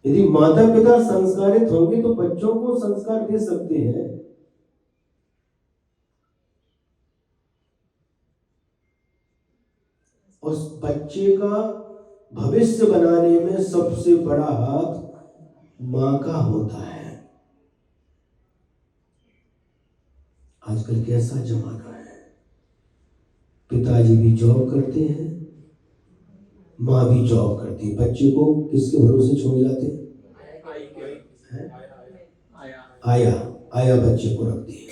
यदि माता पिता संस्कारित होंगे तो बच्चों को संस्कार दे सकते हैं। उस बच्चे का भविष्य बनाने में सबसे बड़ा हाथ मां का होता है। आजकल कैसा जमाना है, पिताजी भी जॉब करते हैं, माँ भी जॉब करती है, बच्चे को किसके भरोसे छोड़ जाते हैं? आया बच्चे को रखती है।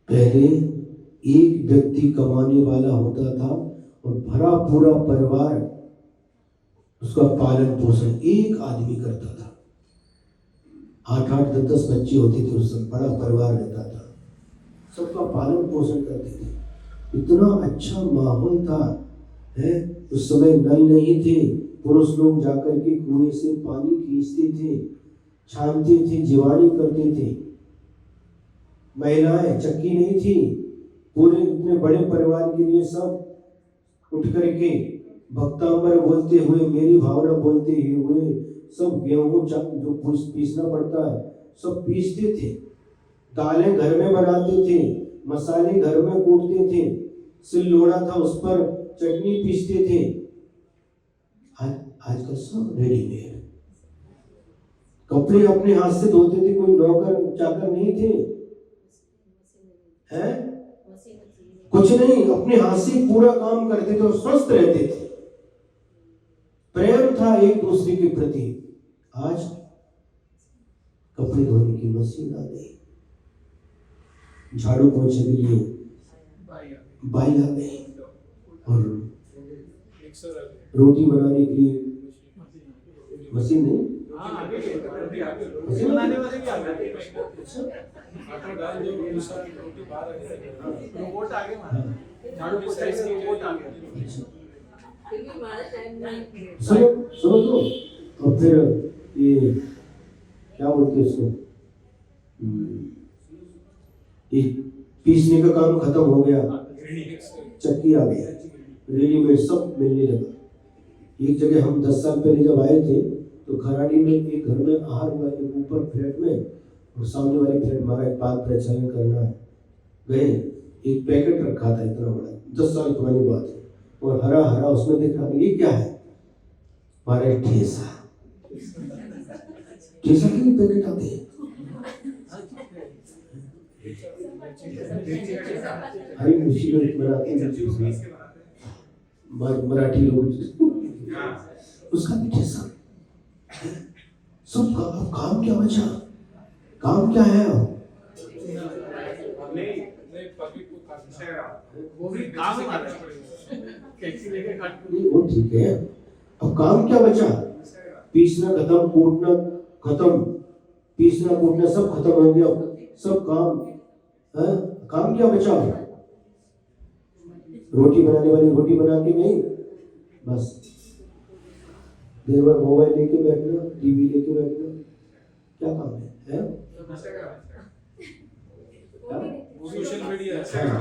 पहले एक व्यक्ति कमाने वाला होता था और भरा पूरा परिवार उसका पालन पोषण एक आदमी करता था। 8-8, 10-10 बच्चे होते थे, उससे बड़ा परिवार रहता था, सबका पालन पोषण करते थे। इतना अच्छा माहौल था है। उस समय नल नहीं थे, पुरुष लोग जाकर के कुएं से पानी खींचते थे, छानते थे, जीवाणी करते थे। महिलाएं, चक्की नहीं थी, पूरे इतने बड़े परिवार के लिए सब उठ करके भक्तांबर बोलते हुए, मेरी भावना बोलते ही हुए, सब गेहूं जो पीसना पड़ता है सब पीसते थे, दालें घर में बनाते थे, मसाले घर में कूटते थे, सिललोड़ा था उस पर चटनी पीसते थे। आजकल सब रेडीमेड। कपड़े अपने हाथ से धोते थे, कोई नौकर चाकर नहीं थे, हैं? कुछ नहीं, अपने हाथ से पूरा काम करते थे और स्वस्थ रहते थे। प्रेम था एक दूसरे के प्रति। आज कपड़े धोने की मशीन आ गई, झाड़ू पोंछे के लिए बाई आ गई, और रोटी बनाने के लिए मशीन नहीं, बनाने वाले भी आ गए। आटा डाल दो, रोटी बाहर आ गई, रोबोट आ गए हमारे, झाड़ू पोंछा के रोबोट आ गए। फिर भी हमारा टाइम नहीं। सुनो तो, और फिर ये क्या बोलते हैं इसको, ये पीसने का काम खत्म हो गया, चक्की आ गई, रेडीमेड सब मिलने लगा। एक जगह हम 10 साल पहले जब आए थे तो खराड़ी में एक घर में आहार हुआ, एक ऊपर फ्लैट में और सामने वाले फ्लैट हमारा एक बात प्रचालन करना है, गए, एक पैकेट रखा था इतना बड़ा, 10 साल पुरानी बात है, और हरा हरा उसमें दिख रहा, ये क्या है? हमारा ठेसा। ठेसा के पैकेट आते हैं, हरी मिर्ची बनाते हैं मराठी लोग, उसका भी ठेसा। सब काम क्या बचा? काम क्या है? वो भी काम है हमारा, कैंची लेके काट के। वो ठीक है, अब काम क्या बचा? पीसना खत्म, कूटना खत्म, पीसना कूटना सब खत्म हो गया, सब काम है? काम क्या बचा? रोटी बनाने वाली रोटी बना के गई, बस देर भर मोबाइल लेके बैठना, टीवी लेके बैठना, क्या काम है? सोशल मीडिया,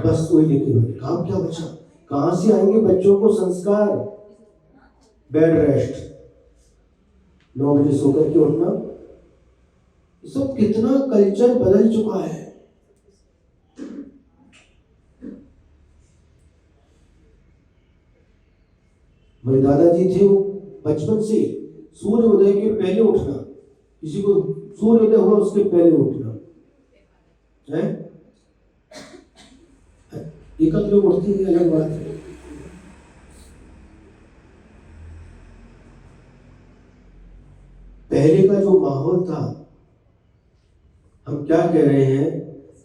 बस वही लेके बैठे, काम क्या बचा? कहां से आएंगे बच्चों को संस्कार? बेड रेस्ट, 9 बजे सोकर के उठना, सब कितना कल्चर बदल चुका है। मेरे दादाजी थे, वो बचपन से सूर्य उदय के पहले उठना, किसी को सूर्य उदय हुआ उसके पहले उठना है, एकत्र उठती है अलग बात है। पहले का जो माहौल था, हम क्या कह रहे हैं,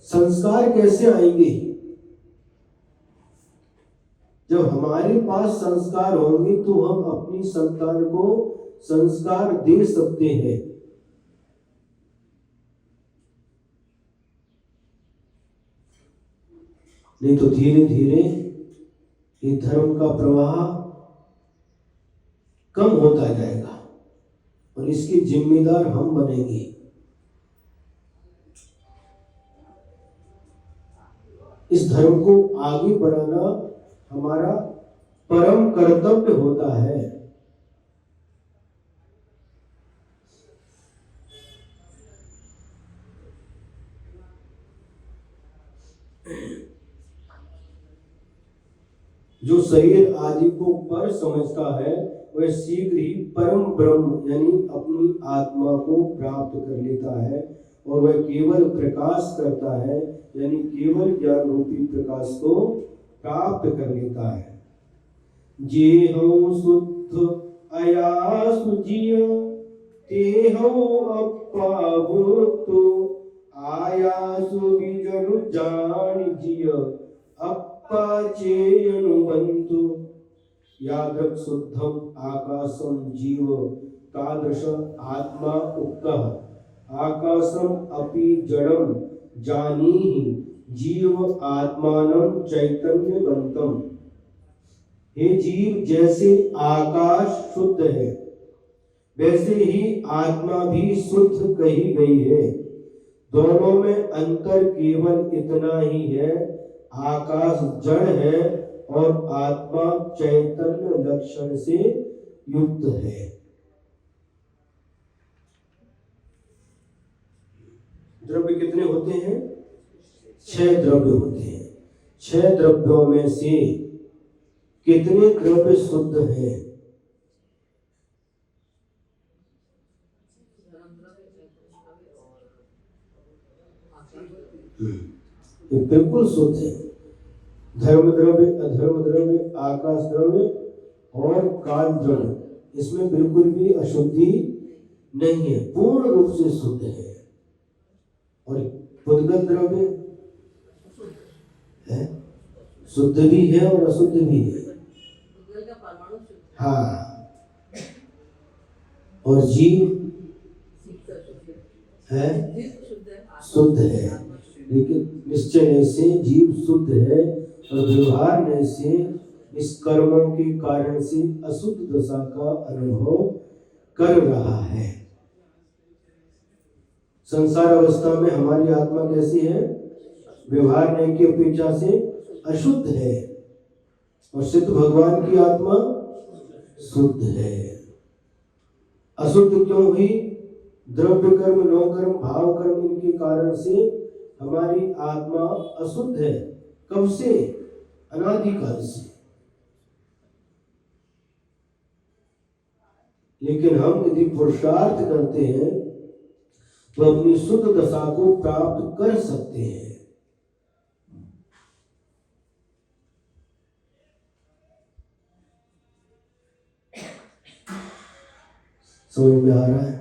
संस्कार कैसे आएंगे? जब हमारे पास संस्कार होंगे तो हम अपनी संतान को संस्कार दे सकते हैं। नहीं तो धीरे धीरे ये धर्म का प्रवाह कम होता जाएगा और इसके जिम्मेदार हम बनेंगे। इस धर्म को आगे बढ़ाना हमारा परम कर्तव्य होता है। जो शरीर आदि को पर समझता है वह शीघ्र ही परम ब्रह्म यानी अपनी आत्मा को प्राप्त कर लेता है और वह केवल प्रकाश करता है यानी केवल ज्ञान रूपी प्रकाश को प्राप्त कर लेता है। जे हूँ शुद्ध अयासु जिय ते हूँ अपावुतो आयासु बीजनु जान जिय अपचेयनुबंतु यादृक् शुद्धम आकाशम जीव तादृश आत्मा उक्तः आकाशम अपि जड़म जानीहि जीव आत्मानं चैतन्यवन्तम। हे जीव, जैसे आकाश शुद्ध है वैसे ही आत्मा भी शुद्ध कही गई है। दोनों में अंतर केवल इतना ही है, आकाश जड़ है और आत्मा चैतन्य लक्षण से युक्त है। द्रव्य कितने होते हैं? 6 द्रव्य होते हैं। 6 द्रव्यों में से कितने द्रव्य शुद्ध हैं? ये बिल्कुल शुद्ध है। धर्म द्रव्य, अधर्म द्रव्य, आकाश द्रव्य और काल द्रव्य, इसमें बिल्कुल भी अशुद्धि नहीं है, पूर्ण रूप से शुद्ध है। और पुद्गल द्रव्य है, शुद्ध भी है और अशुद्ध भी है। हाँ, और जीव है, शुद्ध है, लेकिन निश्चय से जीव शुद्ध है और व्यवहार से इस कर्मों के कारण से अशुद्ध दशा का अनुभव कर रहा है। संसार अवस्था में हमारी आत्मा कैसी है? व्यवहार नहीं की अपेक्षा से अशुद्ध है, और सिद्ध भगवान की आत्मा शुद्ध है। अशुद्ध क्यों हुई? द्रव्य कर्म, नो कर्म, भाव कर्म, इनके कारण से हमारी आत्मा अशुद्ध है। कब से? अनादिकाल से। लेकिन हम यदि पुरुषार्थ करते हैं तो अपनी शुद्ध दशा को प्राप्त कर सकते हैं। समझ में आ रहा है?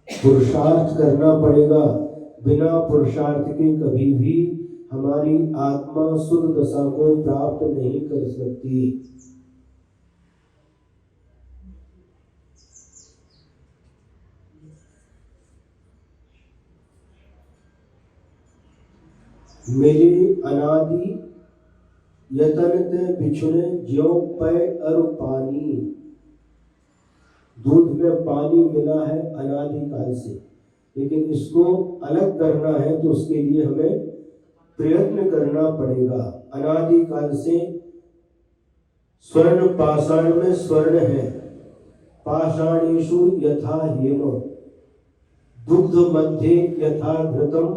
पुरुषार्थ करना पड़ेगा। बिना पुरुषार्थ के कभी भी हमारी आत्मा शुद्ध दशा को प्राप्त नहीं कर सकती। मेरे अनादि यतन ते बिछुने ज्यों पै अरु पानी। दूध में पानी मिला है अनादिकाल से, लेकिन इसको अलग करना है तो उसके लिए हमें प्रयत्न करना पड़ेगा। अनादिकाल से स्वर्ण पाषाण में स्वर्ण है, पाषाणेषु यथा हेम, दुग्ध मध्ये यथा घृतम,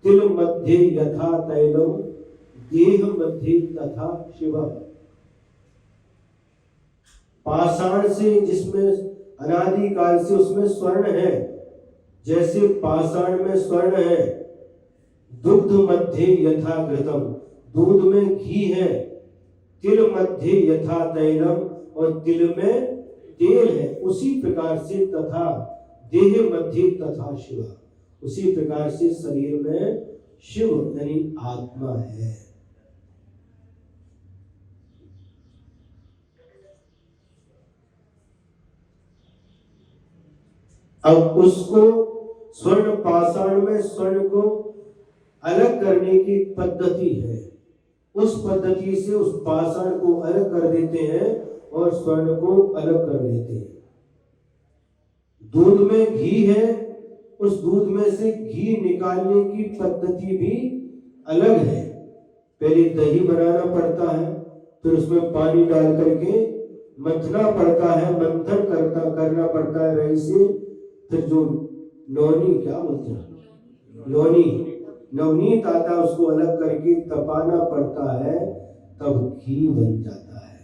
तिल मध्ये यथा तैलम, देह मध्ये तथा शिव। पाषाण से, जिसमें अनादिकाल से उसमें स्वर्ण है, जैसे पाषाण में स्वर्ण है। दुग्ध मध्य यथा घृतम, दूध में घी है। तिल मध्य यथा तैलम, और तिल में तेल है। उसी प्रकार से तथा देह मध्य तथा शिव, उसी प्रकार से शरीर में शिव यानी आत्मा है। अब उसको स्वर्ण पाषाण में स्वर्ण को अलग करने की पद्धति है। उस पद्धति से उस पाषाण को अलग कर देते हैं और स्वर्ण को अलग कर लेते हैं। दूध में घी है, उस दूध में से घी निकालने की पद्धति भी अलग है। पहले दही बनाना पड़ता है, फिर उसमें पानी डाल करके मथना पड़ता है, मंथन करना पड़ता है रही से, फिर जो नौनी क्या बोलते हैं, नवनीत आता है, उसको अलग करके तपाना पड़ता है, तब घी बन जाता है।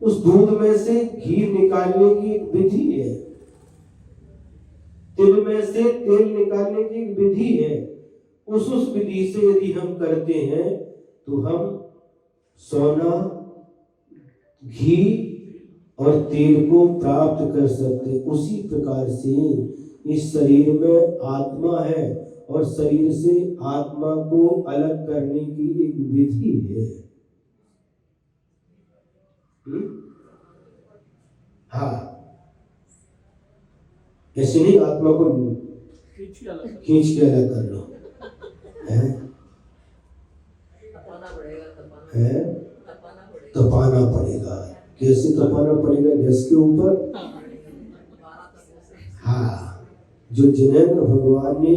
उस दूध में से घी निकालने की एक विधि है, तिल में से तेल निकालने की एक विधि है। उस विधि से यदि हम करते हैं तो हम सोना, घी और तेल को प्राप्त कर सकते। उसी प्रकार से इस शरीर में आत्मा है और शरीर से आत्मा को अलग करने की एक विधि है। हाँ, ऐसे नहीं आत्मा को खींच के अलग कर लो, तपाना पड़ेगा। कैसे तपाना पड़ेगा? गैस के ऊपर। हाँ, जो जिनेंद्र भगवान ने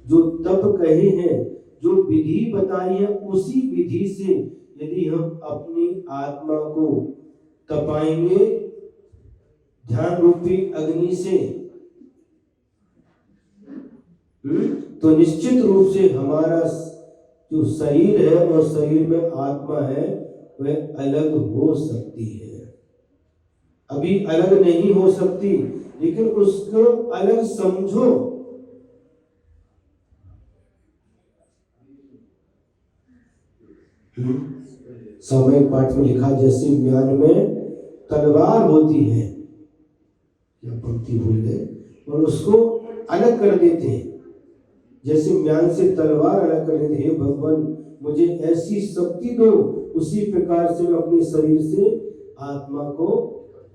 जो तप कहे हैं, जो विधि बताई है उसी विधि से यदि हम अपनी आत्मा को तपाएंगे ध्यान रूपी अग्नि से, तो निश्चित रूप से हमारा जो शरीर है और शरीर में आत्मा है वह अलग हो सकती है। अभी अलग नहीं हो सकती, लेकिन उसको अलग समझो। सामयिक पाठ में लिखा जैसे म्यान में तलवार होती है, या पंक्ति भूल गए, और उसको अलग कर देते हैं, जैसे म्यान से तलवार अलग कर देते हैं। भगवान मुझे ऐसी शक्ति दो, उसी प्रकार से मैं अपने शरीर से आत्मा को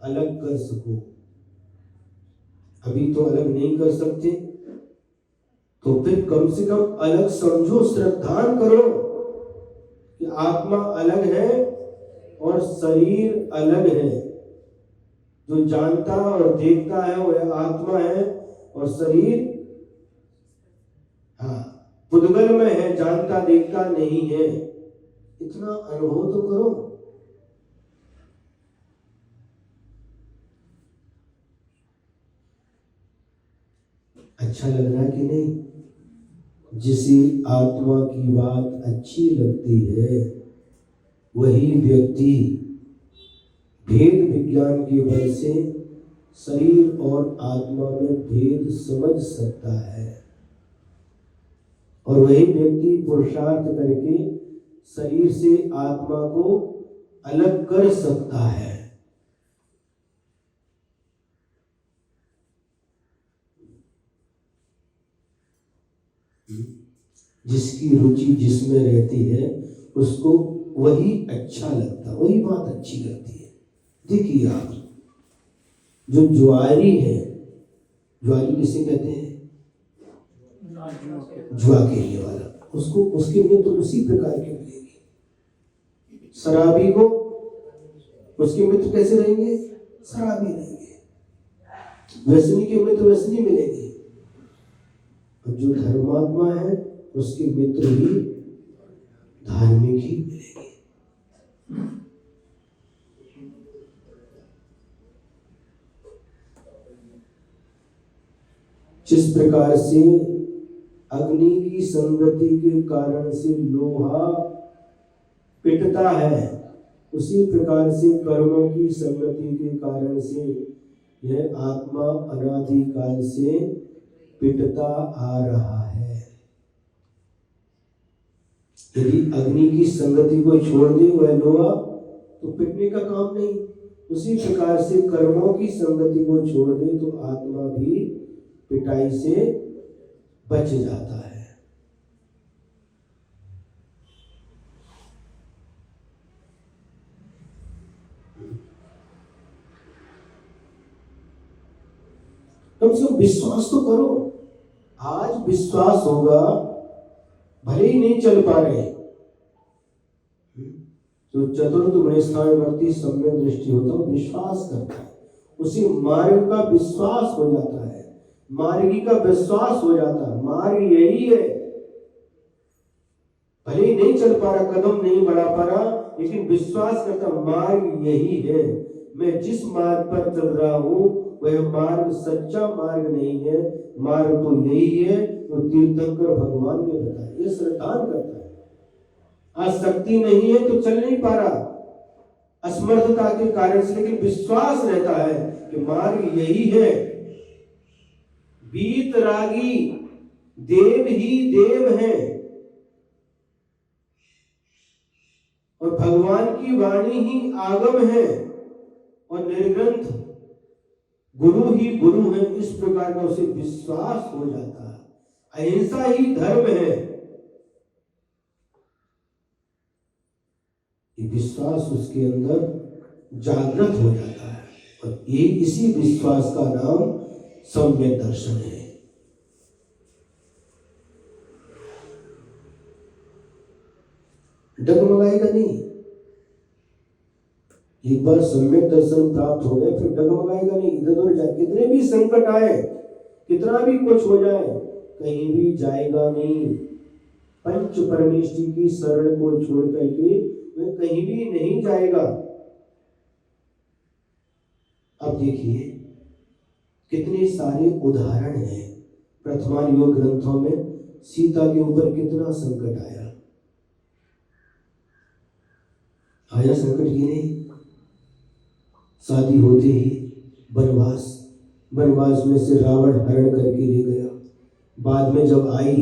अलग कर सकूं। अभी तो अलग नहीं कर सकते, तो फिर कम से कम अलग समझो, श्रद्धान करो कि आत्मा अलग है और शरीर अलग है। जो जानता और देखता है वह आत्मा है, और शरीर पुद्गल में है, जानता देखता नहीं है। इतना अनुभव तो करो। अच्छा लग रहा है कि नहीं? जिसे आत्मा की बात अच्छी लगती है वही व्यक्ति भेद विज्ञान की वजह से शरीर और आत्मा में भेद समझ सकता है, और वही व्यक्ति पुरुषार्थ करके शरीर से आत्मा को अलग कर सकता है। जिसकी रुचि जिसमें रहती है उसको वही अच्छा लगता, वही बात अच्छी लगती है। देखिए आप, जो ज्वारी है, ज्वारी किसे कहते हैं? जुआ खेलने वाला, उसको उसके मित्र उसी प्रकार के मिलेंगे। शराबी को उसके मित्र कैसे रहेंगे? शराबी रहेंगे। व्यसनी के मित्र व्यसनी मिलेंगे। और जो धर्मात्मा है उसके मित्र ही धार्मिक ही मिलेंगे। जिस प्रकार से अग्नि की संगति के कारण से लोहा पिटता है, उसी प्रकार से कर्मों की संगति के कारण से यह आत्मा अनादि काल से पिटता आ रहा है। यदि अग्नि की संगति को छोड़ दे वह लोहा, तो पिटने का काम नहीं। उसी प्रकार से कर्मों की संगति को छोड़ दे तो आत्मा भी पिटाई से बच जाता है। कम से कम विश्वास तो करो। आज विश्वास होगा, भले ही नहीं चल पा रहे, तो चतुर्थ गुणस्थानवर्ती सम्यक दृष्टि होता है, विश्वास करता है, उसी मार्ग का विश्वास हो जाता है, मार्गी का विश्वास हो जाता है। मार्ग यही है, भले ही नहीं चल पा रहा, कदम नहीं बढ़ा पा रहा, लेकिन विश्वास करता मार्ग यही है। मैं जिस मार्ग पर चल रहा हूं वह मार्ग सच्चा मार्ग नहीं है, मार्ग तो यही है जो तीर्थंकर भगवान ने बताया। ये श्रद्धान करता है। आज शक्ति नहीं है तो चल नहीं पा रहा, असमर्थता के कारण से, लेकिन विश्वास रहता है कि मार्ग यही है। वीतरागी देव ही देव है, और भगवान की वाणी ही आगम है, और निर्ग्रंथ गुरु ही गुरु है। इस प्रकार का उसे विश्वास हो जाता है। अहिंसा ही धर्म है। ये विश्वास उसके अंदर जागृत हो जाता है, और ये इसी विश्वास का नाम सम्यक दर्शन है। डगमगाएगा नहीं। एक बार सम्यक दर्शन प्राप्त हो गए फिर डगमगाएगा नहीं, इधर उधर जाए, कितने भी संकट आए, कितना भी कुछ हो जाए, कहीं भी जाएगा नहीं। पंच परमेष्टि की शरण को छोड़ करके वह कहीं भी नहीं जाएगा। अब देखिए कितने सारे उदाहरण हैं प्रथमा योग ग्रंथों में। सीता के ऊपर कितना संकट आया संकट की नहीं। शादी होते ही वनवास में से रावण हरण करके ले गया। बाद में जब आई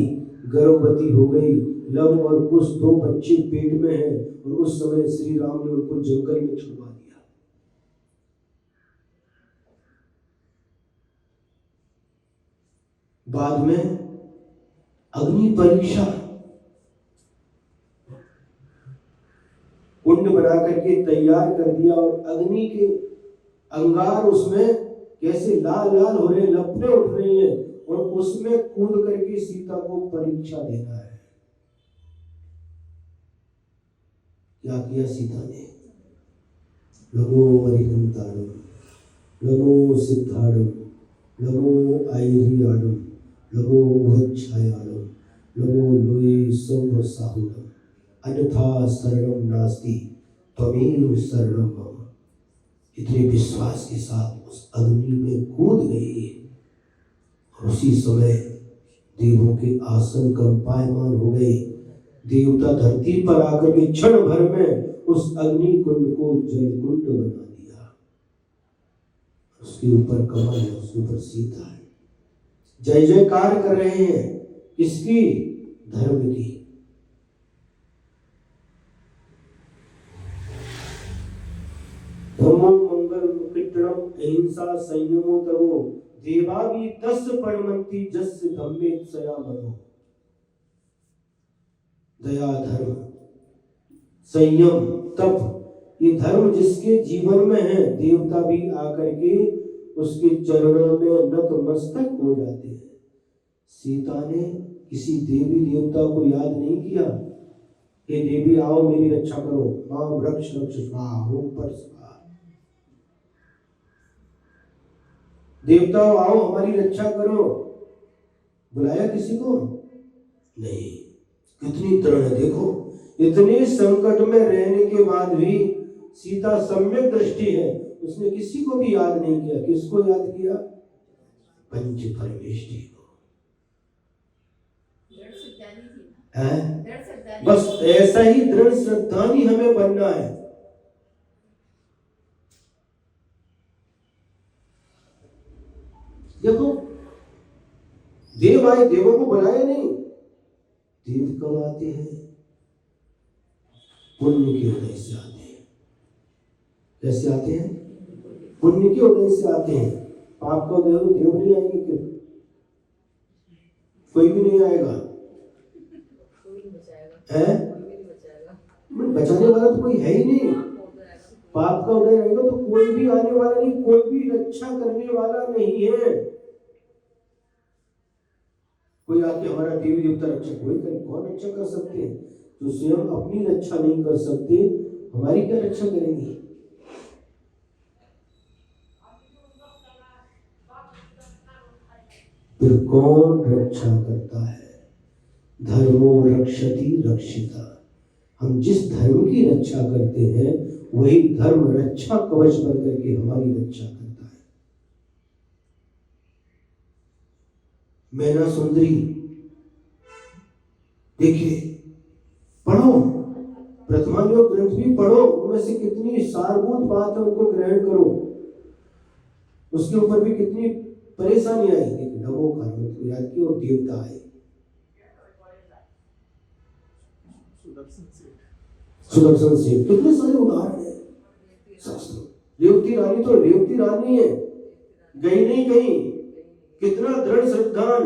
गर्भवती हो गई, लव और कुश 2 बच्चे पेट में हैं और उस समय श्री राम ने उनको जंगल में छुड़वा दिया। बाद में अग्नि परीक्षा, कुंड बना करके तैयार कर दिया और अग्नि के अंगार उसमें कैसे लाल लाल हो रहे, लपटें उठ रही हैं और उसमें कूद करके सीता को परीक्षा देना है। क्या किया सीता ने? लगो वरिकंताड़म, लगो सिद्धाड़म, लगो आयरियाड़म, लगो वच्छायाड़म, लगो लोये सौभ साहुड़म, अन्यथा शरणम नास्ति त्वमेव शरणम मम। इतने विश्वास के साथ उस अग्नि में कूद गई और उसी समय देवों के आसन कंपायमान हो गए। देवता धरती पर आकर के क्षण भर में उस अग्नि कुंड को जल कुंड बना दिया। उसके ऊपर कमल है, उसके ऊपर सीता है। जय जयकार कर रहे हैं किसकी? धर्म की। धर्मो मंगल मुकिटम अहिंसा संयमो तवो देवा भी 10 परमंती जस्य धम्मे सया मनो। दया, धर्म, संयम, तप, ये धर्म जिसके जीवन में है, देवता भी आकर के उसके चरणों में नतमस्तक हो जाते हैं। सीता ने किसी देवी देवता को याद नहीं किया, हे देवी आओ मेरी रक्षा करो, मां वृक्ष रक्ष स्वाहा पर स्वाहा। देवताओं आओ हमारी रक्षा करो, बुलाया किसी को नहीं। कितनी तरह है देखो, इतने संकट में रहने के बाद भी सीता सम्यक दृष्टि है, उसने किसी को भी याद नहीं किया। किसको याद किया? पंच परमेष्टि को। बस ऐसा ही दृढ़ श्रद्धानी हमें बनना है। देखो देव आए, देवों को बुलाया नहीं। देव कब आते हैं? पुण्य के उदय से आते हैं। कैसे आते हैं? पुण्य के उदय से आते हैं। पाप का उदय हो देव नहीं आएंगे क्यों? कोई भी नहीं आएगा। है? बचाने वाला तो कोई है ही नहीं। पाप का उदय रहेगा तो कोई भी आने वाला नहीं, कोई भी रक्षा करने वाला नहीं है। कोई आके हमारा देवी देवता रक्षा कोई करे, कौन रक्षा कर सकते हैं? जो स्वयं अपनी रक्षा नहीं कर सकते, हमारी क्या रक्षा करेंगे? फिर कौन रक्षा करता है? धर्मो रक्षति रक्षिता। हम जिस धर्म की रक्षा करते हैं वही धर्म रक्षा कवच बन करके हमारी रक्षा करता है। मैना सुंदरी देखिए, पढ़ो, प्रथमा योग ग्रंथ भी पढ़ो, उनमें से कितनी सारभूत बात है उनको ग्रहण करो। उसके ऊपर भी कितनी परेशानी आई, लेकिन नमो कार्य को याद किया और देवता आए। सुदर्शन से कितने सारे उदाहरण है शास्त्र। रेवती रानी तो रेवती रानी है, गई नहीं कहीं। कितना दृढ़ श्रद्धान,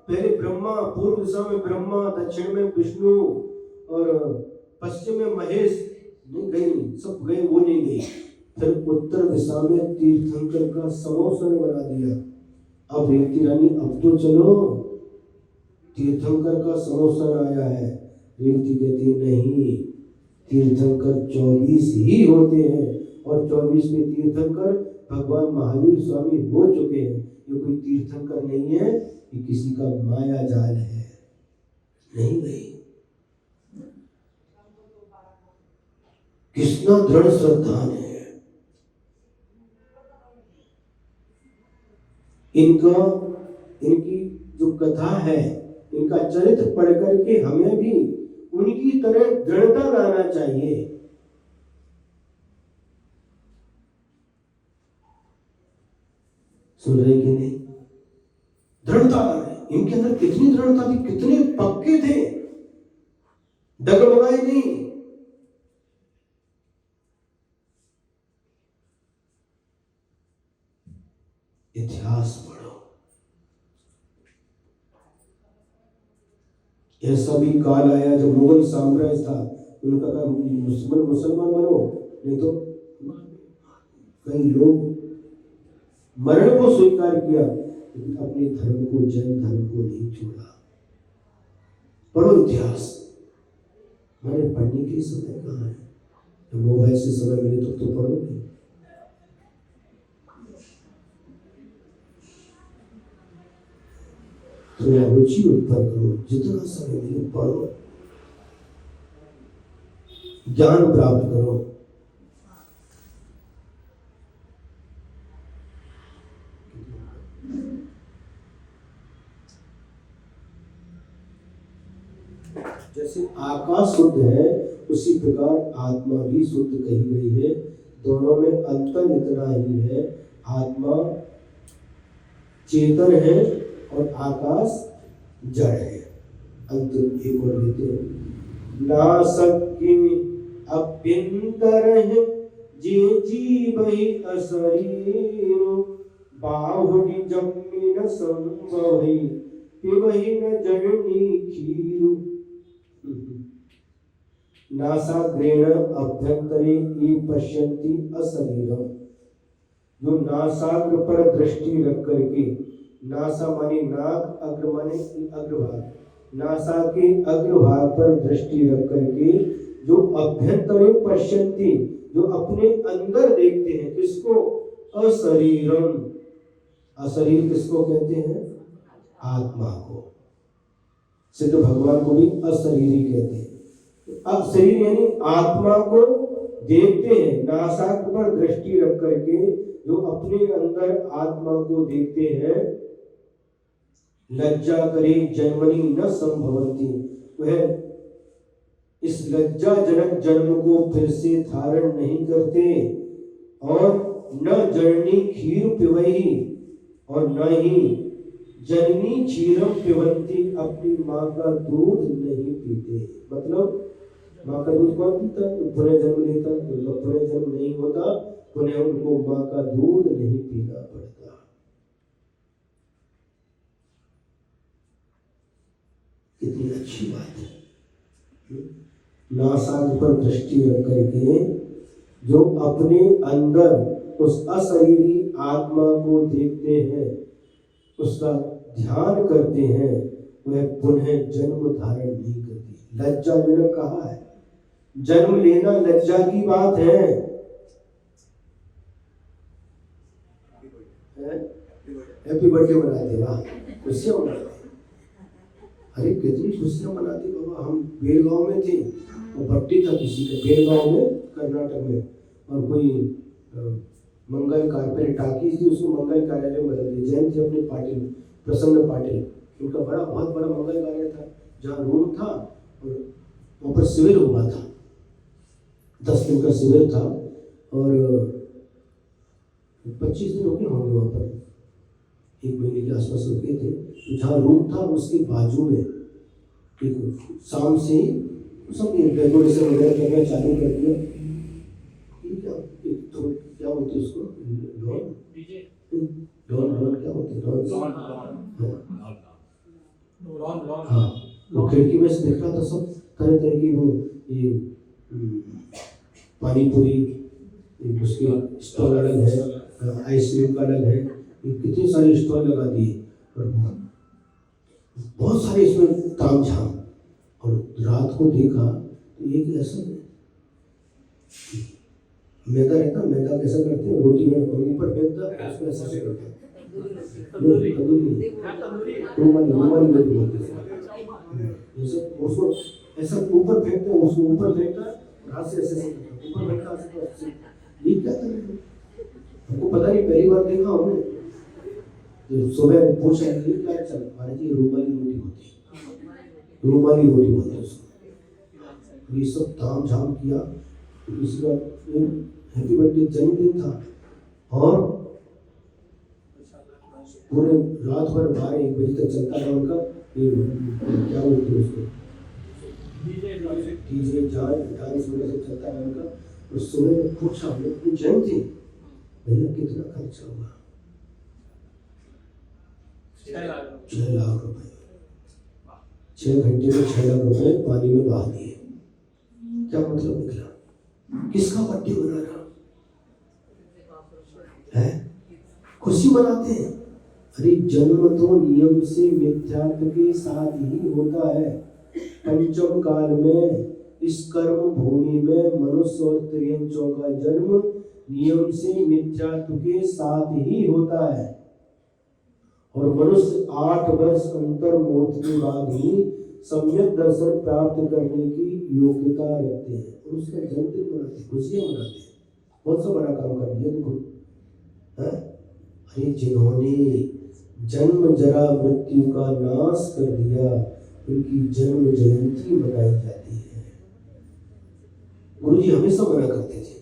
पहले ब्रह्मा, पूर्व दिशा में ब्रह्मा, दक्षिण में विष्णु और पश्चिम में महेश। नहीं गई, सब गए, वो नहीं गई। फिर उत्तर दिशा में तीर्थंकर का समोसन बना दिया। अब रेवती रानी अब तो चलो, तीर्थंकर का समोसन आया है। रेवती कहती नहीं, तीर्थंकर 24 ही होते हैं और 24 में तीर्थंकर भगवान महावीर स्वामी हो चुके हैं। ये कोई तीर्थंकर नहीं है, ये किसी का माया जाल है। नहीं गई। कितना दृढ़ श्रद्धा है। इनकी जो कथा है, इनका चरित्र पढ़ करके हमें भी उनकी तरह दृढ़ता लाना चाहिए। सुन रहे कि नहीं? दृढ़ता लाए। इनके अंदर कितनी दृढ़ता थी, कितने पक्के थे, डगमगाए नहीं। इतिहास पढ़ो। ऐसा भी काल आया जब मुगल साम्राज्य था, उनका कहा मुसलमान बनो, नहीं तो कई लोग मरण को स्वीकार किया, लेकिन अपने धर्म को, जैन धर्म को नहीं छोड़ा। पढ़ो इतिहास। मैंने पढ़ने के समय कहा है, तो मोबाइल से समय मिले तो पढ़ोगे। तो रुचि उत्पन्न करो, जितना समय मिले पढ़ो, ज्ञान प्राप्त करो। जैसे आकाश शुद्ध है, उसी प्रकार आत्मा भी शुद्ध कही गई है। दोनों में अंतर इतना ही है, आत्मा चेतन है और आकाश जड़ है। अंतिम एक और लेते हैं। नासक्य अभ्यंतर है जे जीवहि अशरीर, बाहुनि जम्मि न संभवहि पिबहि न जननी क्षीर। नासाग्रेण अभ्यंतरे ये पश्यन्ति अशरीरम। जो नासाग्र पर दृष्टि रख करके, नासा माने नाक, अग्र माने अग्रभाग, नासा के अग्रभाग पर दृष्टि रख करके जो अभ्यंतरे पश्यन्ति, जो अपने अंदर देखते हैं, किसको? अशरीरम। अशरीर किसको कहते हैं? आत्मा को। सिद्ध भगवान को भी अशरीरी कहते हैं। अब शरीर यानी आत्मा को देखते हैं, नासाक पर दृष्टि रख करके जो अपने अंदर आत्मा को देखते हैं। लज्जा करे जन्मनि न संभवती, वह इस लज्जाजनक जन्म को फिर से धारण नहीं करते। और न जननी क्षीर पिबहि, और न ही जननी क्षीरम पिबंती, अपनी माँ का दूध नहीं पीते। मतलब माँ का दूध कौन पीता है? पुनः जन्म लेता है, तो पुनः जन्म नहीं होता, पुनः उनको माँ का दूध नहीं पीना पड़ता। कितनी अच्छी बात है। नासाग्र पर दृष्टि रख करके जो अपने अंदर उस अशरीरी आत्मा को देखते हैं, उसका ध्यान करते हैं, वह पुनः जन्म धारण नहीं करती। लज्जाजनक कहा है, जन्म लेना लज्जा की बात है। हैप्पी बर्थडे मनाते, वाह, खुशियां मनाते। अरे कितनी खुशियां मनाते बाबा। हम बेलगांव में थे, वो बर्थडे था किसी का, बेलगांव में, कर्नाटक में, और कोई मंगल कार्यालय टाकीज थी, उसको मंगल कार्यालय में बदल दिया। जैन थे अपने पाटिल, प्रसन्न पाटिल, उनका बहुत बड़ा मंगल कार्यालय था, जहाँ रूम था और वहाँ पर शिविर हुआ था। 10 दिन का शिविर था और 25 दिन हो गए होंगे वहाँ पर, 1 महीने के आसपास रुके थे। तो जहाँ रूम था उसके बाजू में एक शाम से ही सब डेकोरेशन वगैरह करना चालू कर दिया। क्या बोलते उसको, लॉन क्या बोलते, हाँ। वो खिड़की में से दिख रहा था सब तरह तरह की, वो ये पानी पूरी, उसके स्टॉल अलग है, आइसक्रीम का अलग है, कितने सारे स्टॉल लगा दिए और बहुत सारे इसमें ताम झाम। और रात को देखा तो एक ऐसा मैदा रहता, मैदा कैसा करते हैं, रोटी में ऊपर फेंकता, उसमें ऐसा करता है, उसको ऐसा ऊपर फेंकते हैं, उसको ऊपर फेंकता, रात से ऐसे ऐसे करता हूँ, ऊपर बैठा ऐसे तो ऐसे ये क्या कर रहे हो? हमको पता नहीं, पहली बार देखा हमने। तो सुबह पूछा ये क्या चल महाराज जी, रुमाली रोटी होती है, रुमाली रोटी होती है उसको। ये सब ताम झाम किया। इसके बाद हैप्पी बर्थडे जन्मदिन था और पूरे रात भर 12-1 बजे तक चलता था उनका ये क्या बोलते हैं उसको, डीजे डांस वगैरह सब चलता है उनका। और सुबह में पूछा हमने अपनी जयंती भैया कितना खर्चा हुआ? 6 लाख रुपए। 6 घंटे में 6 लाख रुपए पानी में बहा दिए। क्या मतलब निकला? किसका बर्थडे मना रहा है? खुशी मनाते हैं। अरे जन्म तो नियम से मिथ्यात्व के साथ ही होता है। पंचम काल में इस कर्म भूमि में मनुष्य और त्रियंचों का जन्म नियम से मिथ्यात्व के साथ ही होता है और मनुष्य 8 वर्ष अंतर मौत के बाद ही सम्यक दर्शन प्राप्त करने की योग्यता रखते हैं और उसका जन्मदिन मनाते, खुशियां मनाते हैं। बहुत सा बड़ा काम कर दिया देखो। अरे जिन्होंने जन्म जरा मृत्यु का नाश कर दिया उनकी जन्म जयंती मनाई जाती है। गुरु जी हमेशा मना करते थे,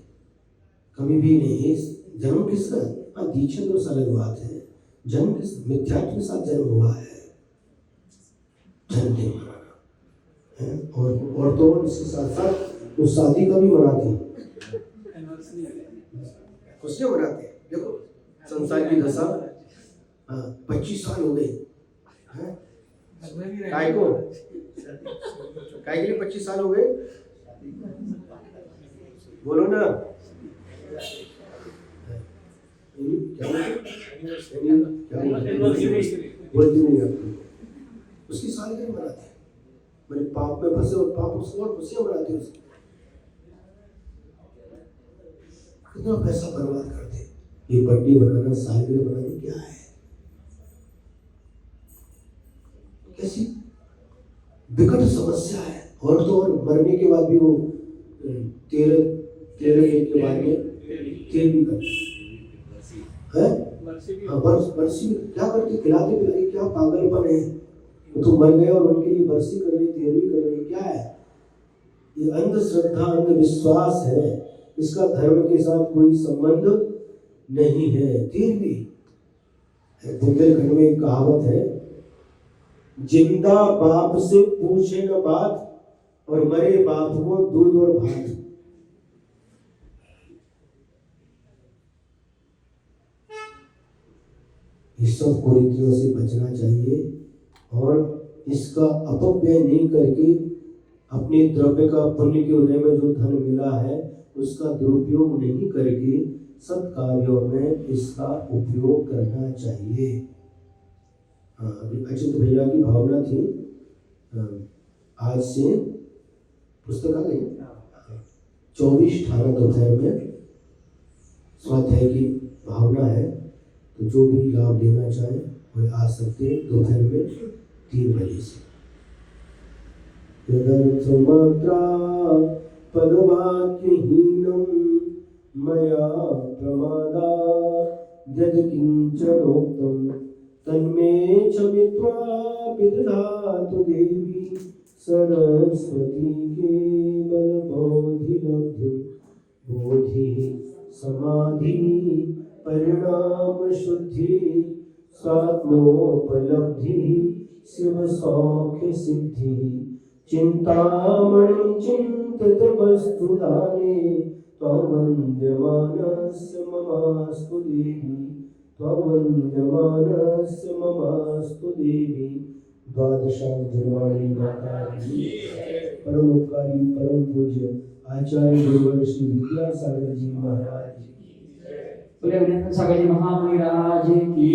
कभी भी नहीं। जन्म किसका? हाँ दीक्षा तो अलग बात है, जन्म किस मिथ्यात्व के साथ जन्म हुआ है, जन्मदिन मनाना है। और तो इसके साथ साथ वो शादी का भी मनाते हैं, खुशियां मनाते हैं। देखो संसार की दशा, 25 साल हो गए काय को, काय के लिए 25 साल हो गए? बोलो ना क्या बोलती नहीं आपको। उसकी सालगिरह मनाते हैं, मेरे पाप में फंसे और पाप उसको और खुशियां मनाते हैं उसकी। कितना पैसा बर्बाद करते हैं। ये बर्थडे बनाना, सालगिरह बनाना क्या है? कैसी विकट समस्या है। और तो और मरने के बाद भी वो 13 दिन के बाद में तेल भी करते हैं। हाँ बरसी क्या करते, खिलाते पिलाते, क्या पागलपन है। वो तो मर गए और उनके लिए बरसी कर रहे, तेल भी कर रहे, क्या है ये? अंधश्रद्धा, अंधविश्वास है। इसका धर्म के साथ कोई संबंध नहीं है। तेल भी बुंदेलखंड में एक कहावत है, जिंदा बाप से पूछे न बात और मरे बाप को दूध और भात। इस सब कुरीतियों से बचना चाहिए और इसका अपव्यय नहीं करके अपने द्रव्य का, पुण्य के उदय में जो धन मिला है उसका दुरुपयोग नहीं करके सत्कार्यों में इसका उपयोग करना चाहिए। हाँ अभी अचित भैया की भावना थी, आज से पुस्तकालय 24/18 दोपहर में स्वाध्याय की भावना है। तो जो भी लाभ लेना चाहे वह आ सकते हैं दोपहर में 3 बजे से। यदर्थमात्रा पदवाक्यहीनं मया प्रमादात् यत्किञ्चनोक्तं तन्मे क्षमित्वा विदधातु देवी सरस्वती केवलबोधिलब्धिं। बोधि समाधि परिणाम शुद्धि स्वात्मोपलब्धि शिव सौख्य सिद्धि। चिंतामणि चिंतित वस्तु दाने त्ववन्द्यमानस्य ममास्तु देवी। त्ववन्द्यमानस्य ममास्तु देवी। द्वादशांजलि माता की परम उपकारी परम पूज्य आचार्य गुरुवर श्री विद्यासागर जी महाराज की सागर जी महामुनि राज की।